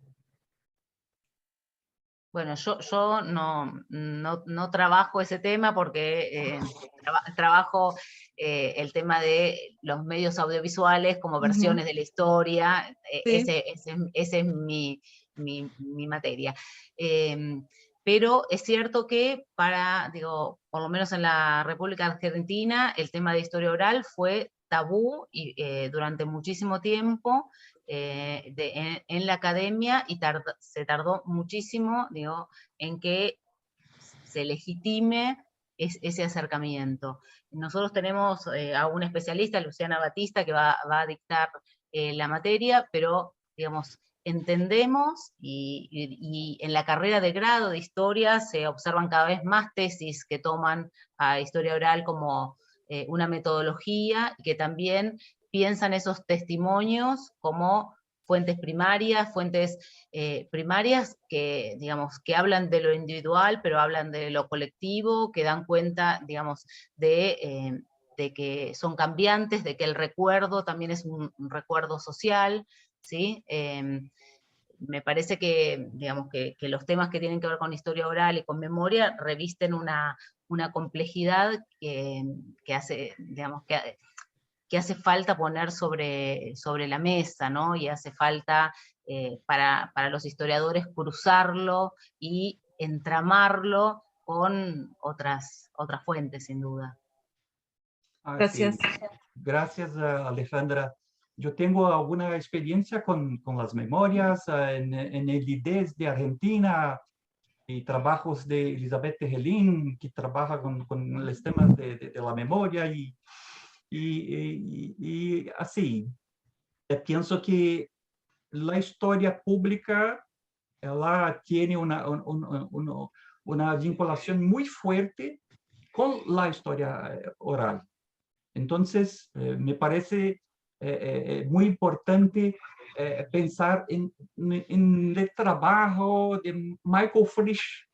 Bueno, yo no trabajo ese tema porque trabajo el tema de los medios audiovisuales como versiones de la historia. Sí. Ese es mi materia. Pero es cierto que por lo menos en la República Argentina, el tema de historia oral fue tabú y, durante muchísimo tiempo. En la academia, y se tardó muchísimo, en que se legitime ese acercamiento. Nosotros tenemos a un especialista, Luciana Batista, que va a dictar la materia, pero, entendemos y en la carrera de grado de historia se observan cada vez más tesis que toman a historia oral como una metodología, que también piensan esos testimonios como fuentes primarias que, digamos, que hablan de lo individual, pero hablan de lo colectivo, que dan cuenta, digamos, de que son cambiantes, de que el recuerdo también es un recuerdo social, ¿sí? Me parece que, digamos, que los temas que tienen que ver con historia oral y con memoria revisten una complejidad que hace, digamos, que hace falta poner sobre la mesa, ¿no? Y hace falta para los historiadores cruzarlo y entramarlo con otras fuentes, sin duda. Gracias. Sí. Gracias, Alejandra. Yo tengo alguna experiencia con las memorias en el IDES de Argentina y trabajos de Elizabeth Tejelín, que trabaja con los temas de la memoria y así. Pienso que la historia pública ela tiene una vinculación muy fuerte con la historia oral. Entonces, me parece muy importante pensar en el trabajo de Michael Frisch,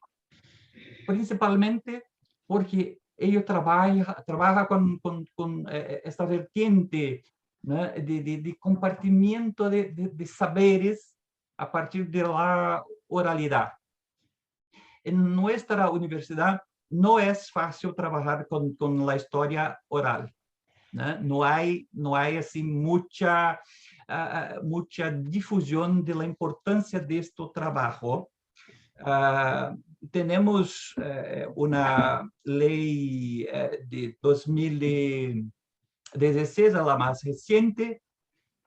principalmente porque ellos trabaja con esta vertiente, ¿no? de compartimiento de saberes a partir de la oralidad. En nuestra universidad no es fácil trabajar con la historia oral, ¿no? No hay así mucha difusión de la importancia de este trabajo. Tenemos una ley de 2016, la más reciente,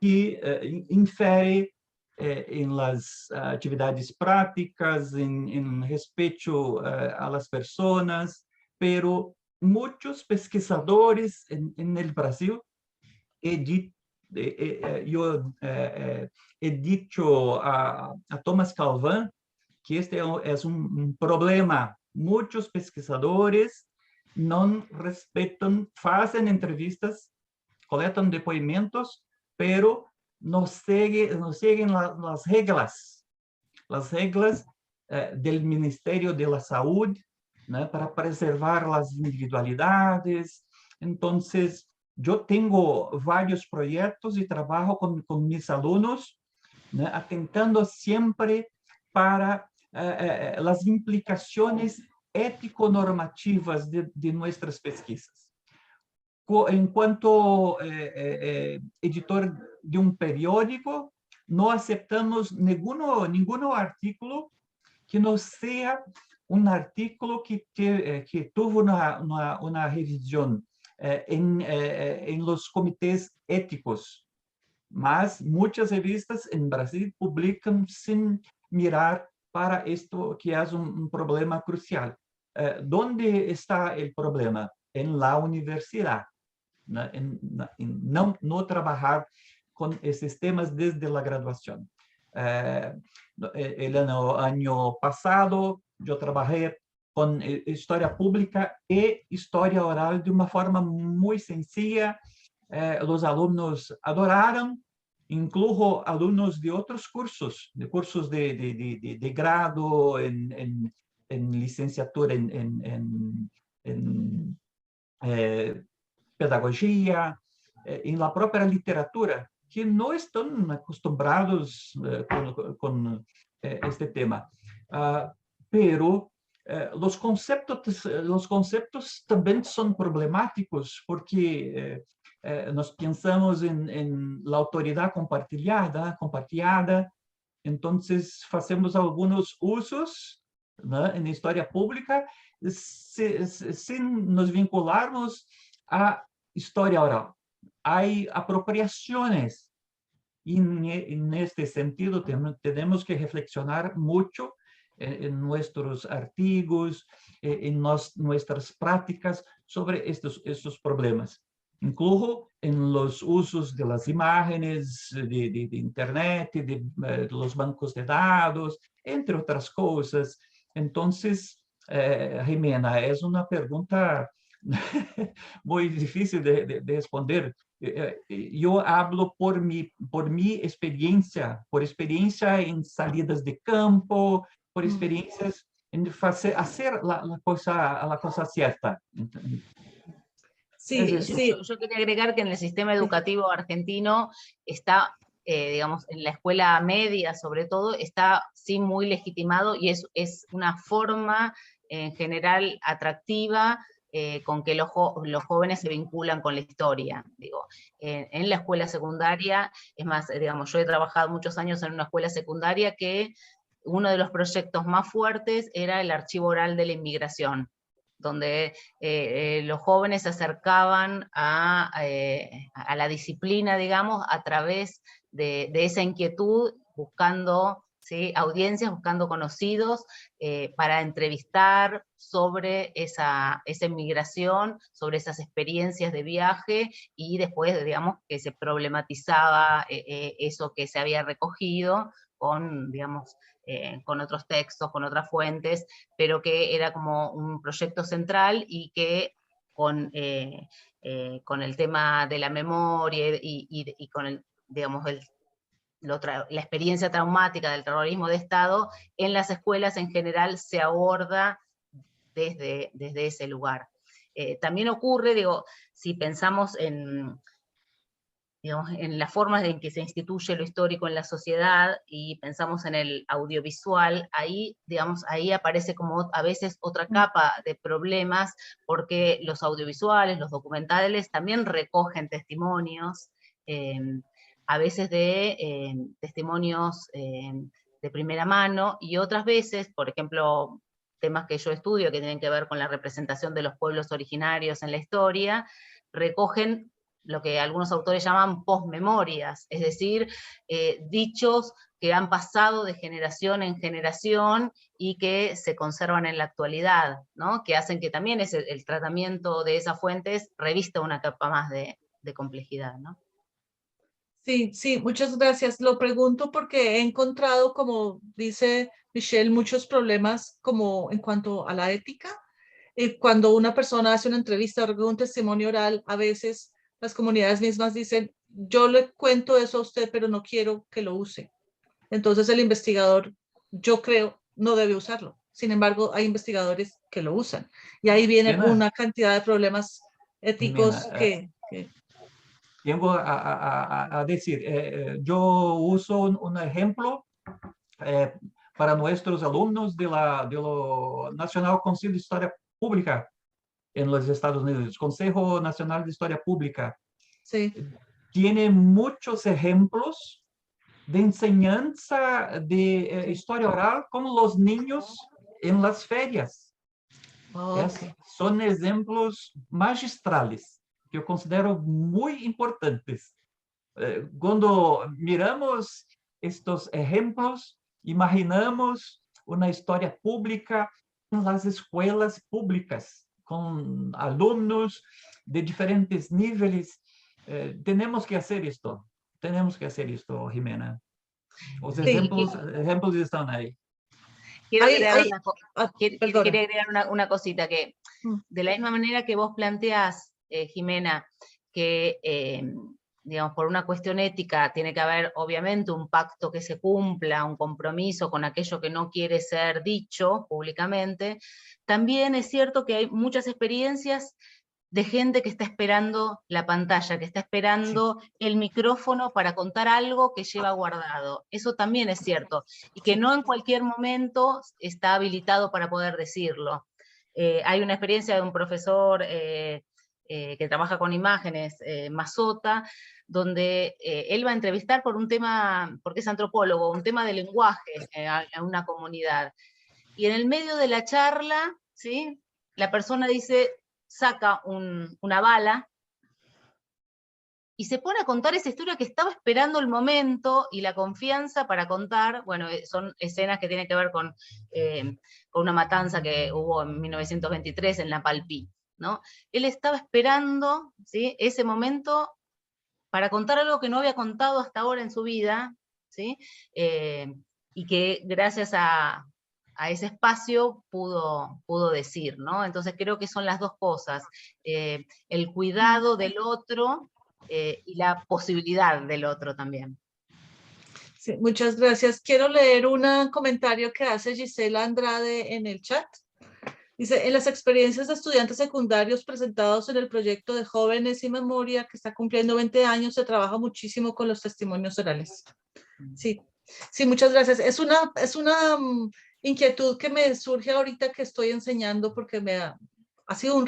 que infere en las actividades prácticas, en respeto a las personas, pero muchos pesquisadores en el Brasil, yo he dicho a Thomas Calvin que este es un problema. Muchos pesquisadores no respetan, hacen entrevistas, coletan depoimentos, pero no siguen las reglas del Ministerio de la Salud, ¿no? Para preservar las individualidades. Entonces, yo tengo varios proyectos y trabajo con mis alumnos, ¿no? Atentando siempre para las implicaciones ético-normativas de nuestras pesquisas. En cuanto editor de un periódico, no aceptamos ningún artículo que no sea un artículo que tuvo una revisión en los comités éticos. Mas muchas revistas en Brasil publican sin mirar para esto que es un problema crucial. ¿Dónde está el problema? En la universidad. No trabajar con esos temas desde la graduación. El año pasado yo trabajé con historia pública y historia oral de una forma muy sencilla. Los alumnos adoraron, incluso alumnos de otros cursos, de grado, en licenciatura en pedagogía, en la propia literatura, que no están acostumbrados con este tema. Pero los conceptos también son problemáticos porque nos pensamos en la autoridad compartida, entonces hacemos algunos usos, ¿no? En historia pública sin nos vincularnos a historia oral. Hay apropiaciones y en este sentido tenemos que reflexionar mucho en nuestros artigos, en nuestras prácticas sobre estos problemas. Incluso en los usos de las imágenes, de Internet, de los bancos de datos, entre otras cosas. Entonces, Jimena, es una pregunta muy difícil de responder. yo hablo por mi experiencia, por experiencia en salidas de campo, por experiencias en hacer la cosa cierta. Sí, Es sí, Yo quería agregar que en el sistema educativo argentino está, digamos, en la escuela media sobre todo, está sí muy legitimado y es una forma en general atractiva con que los jóvenes se vinculan con la historia. Digo, en la escuela secundaria, es más, digamos, yo he trabajado muchos años en una escuela secundaria que uno de los proyectos más fuertes era el archivo oral de la inmigración, donde los jóvenes se acercaban a la disciplina, digamos, a través de esa inquietud, buscando, ¿sí?, audiencias, buscando conocidos para entrevistar sobre esa inmigración, sobre esas experiencias de viaje, y después, digamos, que se problematizaba eso que se había recogido con, digamos, con otros textos, con otras fuentes, pero que era como un proyecto central y que con el tema de la memoria y con el, digamos, la experiencia traumática del terrorismo de Estado, en las escuelas en general se aborda desde ese lugar. También ocurre, digo, si pensamos en, digamos, en las formas en que se instituye lo histórico en la sociedad y pensamos en el audiovisual, ahí, digamos, ahí aparece como a veces otra capa de problemas, porque los audiovisuales, los documentales también recogen testimonios, a veces de testimonios de primera mano, y otras veces, por ejemplo, temas que yo estudio que tienen que ver con la representación de los pueblos originarios en la historia, recogen lo que algunos autores llaman posmemorias, es decir, dichos que han pasado de generación en generación y que se conservan en la actualidad, ¿no?, que hacen que también el tratamiento de esas fuentes revista una capa más de complejidad, ¿no? sí, sí, muchas gracias. Lo pregunto porque he encontrado, como dice Michelle, muchos problemas como en cuanto a la ética. Cuando una persona hace una entrevista o un testimonio oral, a veces las comunidades mismas dicen, yo le cuento eso a usted, pero no quiero que lo use. Entonces el investigador, yo creo, no debe usarlo. Sin embargo, hay investigadores que lo usan. Y ahí viene Jimena, una cantidad de problemas éticos Jimena, que tengo a decir, yo uso un ejemplo eh, para nuestros alumnos de lo National Council de Historia Pública en los Estados Unidos, Consejo Nacional de Historia Pública. sí. Tiene muchos ejemplos de enseñanza de historia oral con los niños en las ferias. Ok. Son ejemplos magistrales que yo considero muy importantes. Cuando miramos estos ejemplos, imaginamos una historia pública en las escuelas públicas, con alumnos de diferentes niveles. Tenemos que hacer esto, Jimena. Los Sí, ejemplos están ahí. Quiero agregar, perdona. quería agregar una cosita, que Mm, de la misma manera que vos planteás, Jimena, que digamos, por una cuestión ética tiene que haber obviamente un pacto que se cumpla, un compromiso con aquello que no quiere ser dicho públicamente, también es cierto que hay muchas experiencias de gente que está esperando la pantalla, que está esperando el micrófono para contar algo que lleva guardado. Eso también es cierto, y que no en cualquier momento está habilitado para poder decirlo. Hay una experiencia de un profesor que trabaja con imágenes, Mazota, donde él va a entrevistar por un tema, porque es antropólogo, un tema de lenguaje a una comunidad. Y en el medio de la charla, ¿sí?, la persona dice, saca una bala y se pone a contar esa historia que estaba esperando el momento y la confianza para contar. Bueno, son escenas que tienen que ver con una matanza que hubo en 1923 en La Palpí, ¿no? Él estaba esperando, ¿sí?, ese momento para contar algo que no había contado hasta ahora en su vida, ¿sí? Y que gracias a ese espacio pudo decir, ¿no? Entonces creo que son las dos cosas, el cuidado del otro, y la posibilidad del otro también. Sí, muchas gracias. Quiero leer un comentario que hace Gisela Andrade en el chat. Dice, en las experiencias de estudiantes secundarios presentados en el proyecto de Jóvenes y Memoria, que está cumpliendo 20 años, se trabaja muchísimo con los testimonios orales. Sí, sí, muchas gracias. Es una inquietud que me surge ahorita que estoy enseñando porque ha sido un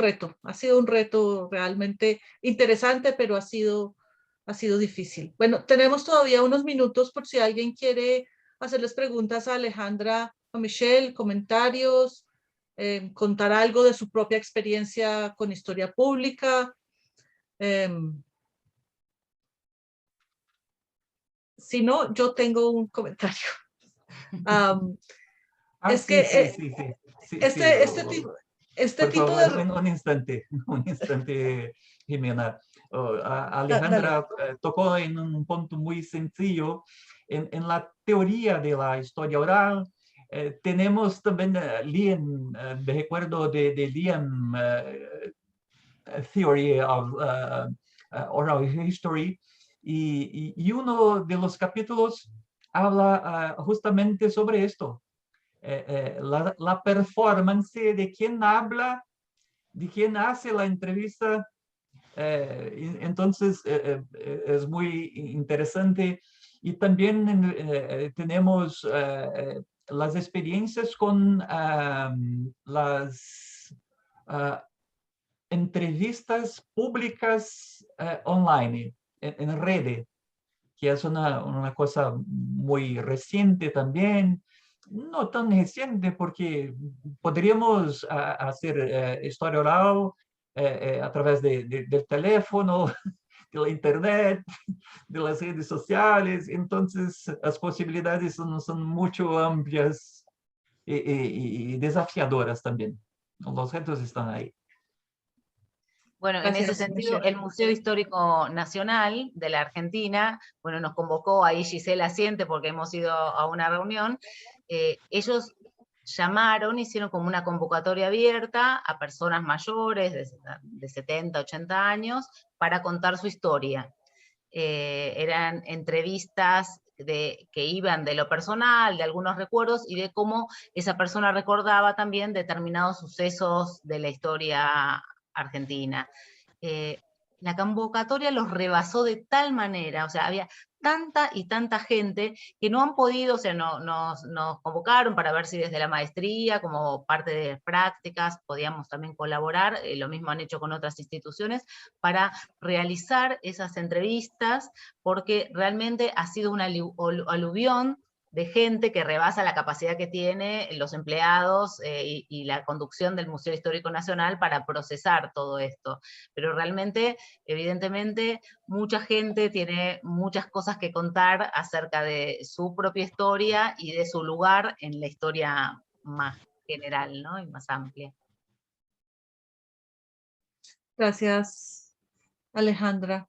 reto realmente interesante, pero ha sido difícil. Bueno, tenemos todavía unos minutos por si alguien quiere hacerles preguntas a Alejandra, a Michelle, comentarios, contar algo de su propia experiencia con historia pública. Si no, yo tengo un comentario. Es Sí, que sí, sí, sí, sí, sí. este Por tipo favor, de... un instante, Jimena. Dale. Alejandra tocó en un punto muy sencillo. En la teoría de la historia oral, tenemos también Liam, me recuerdo de Liam, Theory of Oral History, y uno de los capítulos habla justamente sobre esto. La performance de quien habla, de quien hace la entrevista. Entonces, es muy interesante. Y también tenemos las experiencias con las entrevistas públicas online, en red, que es una cosa muy reciente también. No tan reciente porque podríamos hacer historia oral a través del teléfono, de la internet, de las redes sociales. Entonces, las posibilidades son mucho amplias y desafiadoras también. Los retos están ahí. Bueno, en ese Gracias, sentido, Michelle. el Museo Histórico Nacional de la Argentina, bueno, nos convocó ahí Gisela Asiente porque hemos ido a una reunión. Ellos llamaron, hicieron como una convocatoria abierta a personas mayores de 70, 80 años para contar su historia. Eran entrevistas que iban de lo personal, de algunos recuerdos y de cómo esa persona recordaba también determinados sucesos de la historia argentina. La convocatoria los rebasó de tal manera, o sea, había tanta y tanta gente que no han podido, o sea, nos convocaron para ver si desde la maestría, como parte de prácticas, podíamos también colaborar, lo mismo han hecho con otras instituciones, para realizar esas entrevistas, porque realmente ha sido un aluvión de gente que rebasa la capacidad que tiene los empleados y la conducción del Museo Histórico Nacional para procesar todo esto. Pero realmente, evidentemente, mucha gente tiene muchas cosas que contar acerca de su propia historia y de su lugar en la historia más general, ¿no? Y más amplia. Gracias, Alejandra.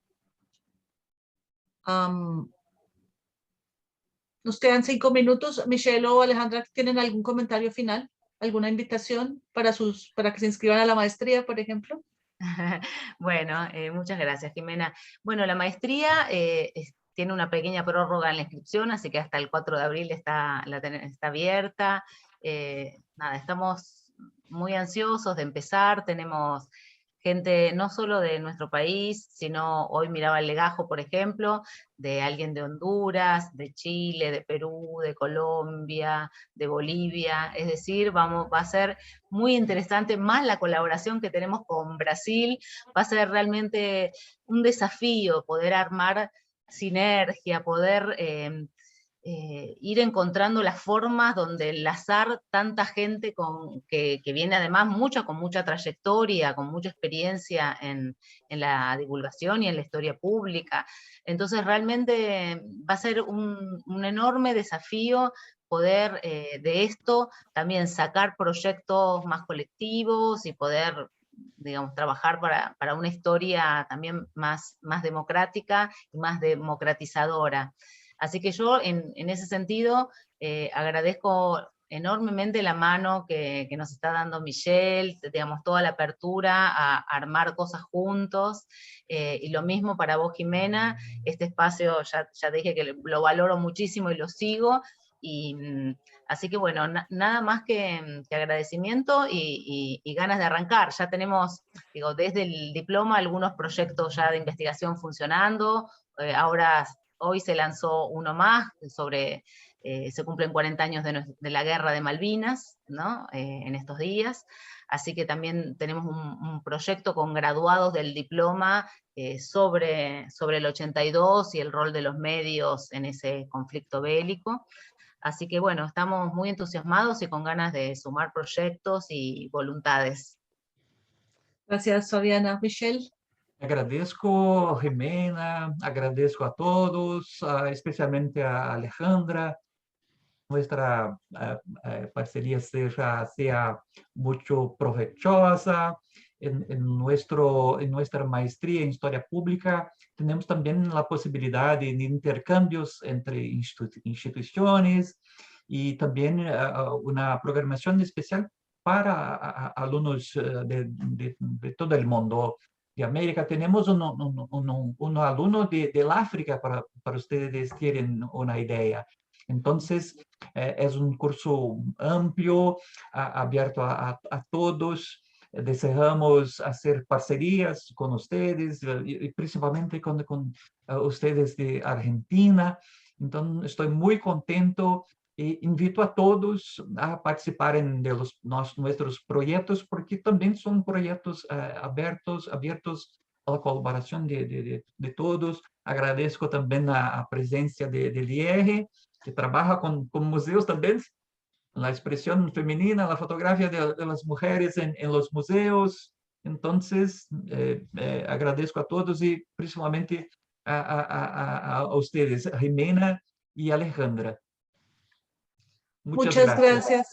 Nos quedan 5 minutos. Michelle o Alejandra, ¿tienen algún comentario final? ¿Alguna invitación para que se inscriban a la maestría, por ejemplo? Bueno, muchas gracias, Jimena. Bueno, la maestría tiene una pequeña prórroga en la inscripción, así que hasta el 4 de abril está abierta. Nada, estamos muy ansiosos de empezar, tenemos gente no solo de nuestro país, sino hoy miraba el legajo, por ejemplo, de alguien de Honduras, de Chile, de Perú, de Colombia, de Bolivia, es decir, va a ser muy interesante, más la colaboración que tenemos con Brasil, va a ser realmente un desafío poder armar sinergia, poder ir encontrando las formas donde enlazar tanta gente que viene además con mucha trayectoria, con mucha experiencia en la divulgación y en la historia pública. Entonces realmente va a ser un enorme desafío poder de esto también sacar proyectos más colectivos y poder, digamos, trabajar para una historia también más democrática y más democratizadora. Así que yo, en ese sentido, agradezco enormemente la mano que nos está dando Michelle, digamos, toda la apertura a armar cosas juntos, y lo mismo para vos, Jimena. Este espacio ya dije que lo valoro muchísimo y lo sigo, y así que bueno, nada más que agradecimiento y ganas de arrancar. Ya tenemos, digo, desde el diploma algunos proyectos ya de investigación funcionando. Ahora, hoy se lanzó uno más sobre, se cumplen 40 años de la guerra de Malvinas, ¿no? En estos días. Así que también tenemos un proyecto con graduados del diploma sobre el 82 y el rol de los medios en ese conflicto bélico. Así que bueno, estamos muy entusiasmados y con ganas de sumar proyectos y voluntades. Gracias, Fabiana. Michelle. Agradeço, Jimena, agradeço a todos, especialmente a Alejandra. Nuestra parcería sea mucho provechosa. En nuestra maestría en Historia Pública tenemos también la posibilidad de intercambios entre instituciones y también una programación especial para alumnos de todo el mundo. De América, tenemos un alumno del África para ustedes tienen una idea. Entonces, es un curso amplio, abierto a todos. Deseamos hacer parcerías con ustedes, y principalmente con ustedes de Argentina. Entonces, estoy muy contento e invito a todos a participarem de nuestros proyectos, porque también son proyectos abiertos a la colaboración de todos. Agradezco también a presencia del IR, que trabaja con museos también, la expresión femenina, la fotografía de las mujeres en los museos. Entonces, agradezco a todos y principalmente a ustedes, a Jimena y Alejandra. Muchas gracias.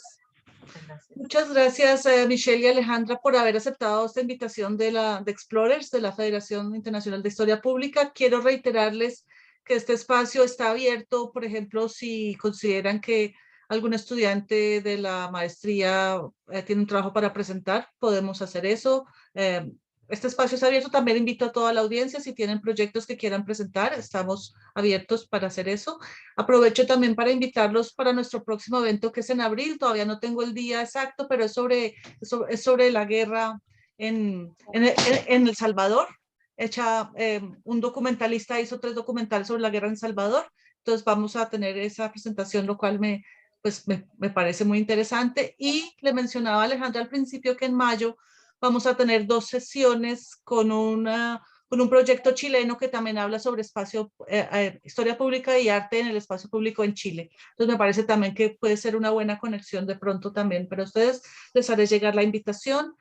Muchas gracias. Muchas gracias, Michelle y Alejandra, por haber aceptado esta invitación de Explorers, de la Federación Internacional de Historia Pública. Quiero reiterarles que este espacio está abierto, por ejemplo, si consideran que algún estudiante de la maestría tiene un trabajo para presentar, podemos hacer eso. Este espacio es abierto, también invito a toda la audiencia, si tienen proyectos que quieran presentar, estamos abiertos para hacer eso. Aprovecho también para invitarlos para nuestro próximo evento, que es en abril. Todavía no tengo el día exacto, pero es sobre la guerra en El Salvador. Un documentalista hizo 3 documentales sobre la guerra en El Salvador. Entonces vamos a tener esa presentación, lo cual me parece muy interesante. Y le mencionaba a Alejandra al principio que en mayo vamos a tener 2 sesiones con un proyecto chileno que también habla sobre historia pública y arte en el espacio público en Chile. Entonces me parece también que puede ser una buena conexión de pronto también para ustedes. Les haré llegar la invitación.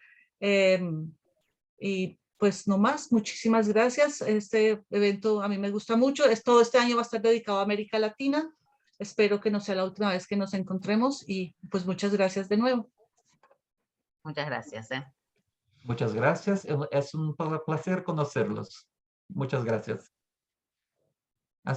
Y pues no más, muchísimas gracias. Este evento a mí me gusta mucho. Todo este año va a estar dedicado a América Latina. Espero que no sea la última vez que nos encontremos y pues muchas gracias de nuevo. Muchas gracias. Muchas gracias. Es un placer conocerlos. Muchas gracias.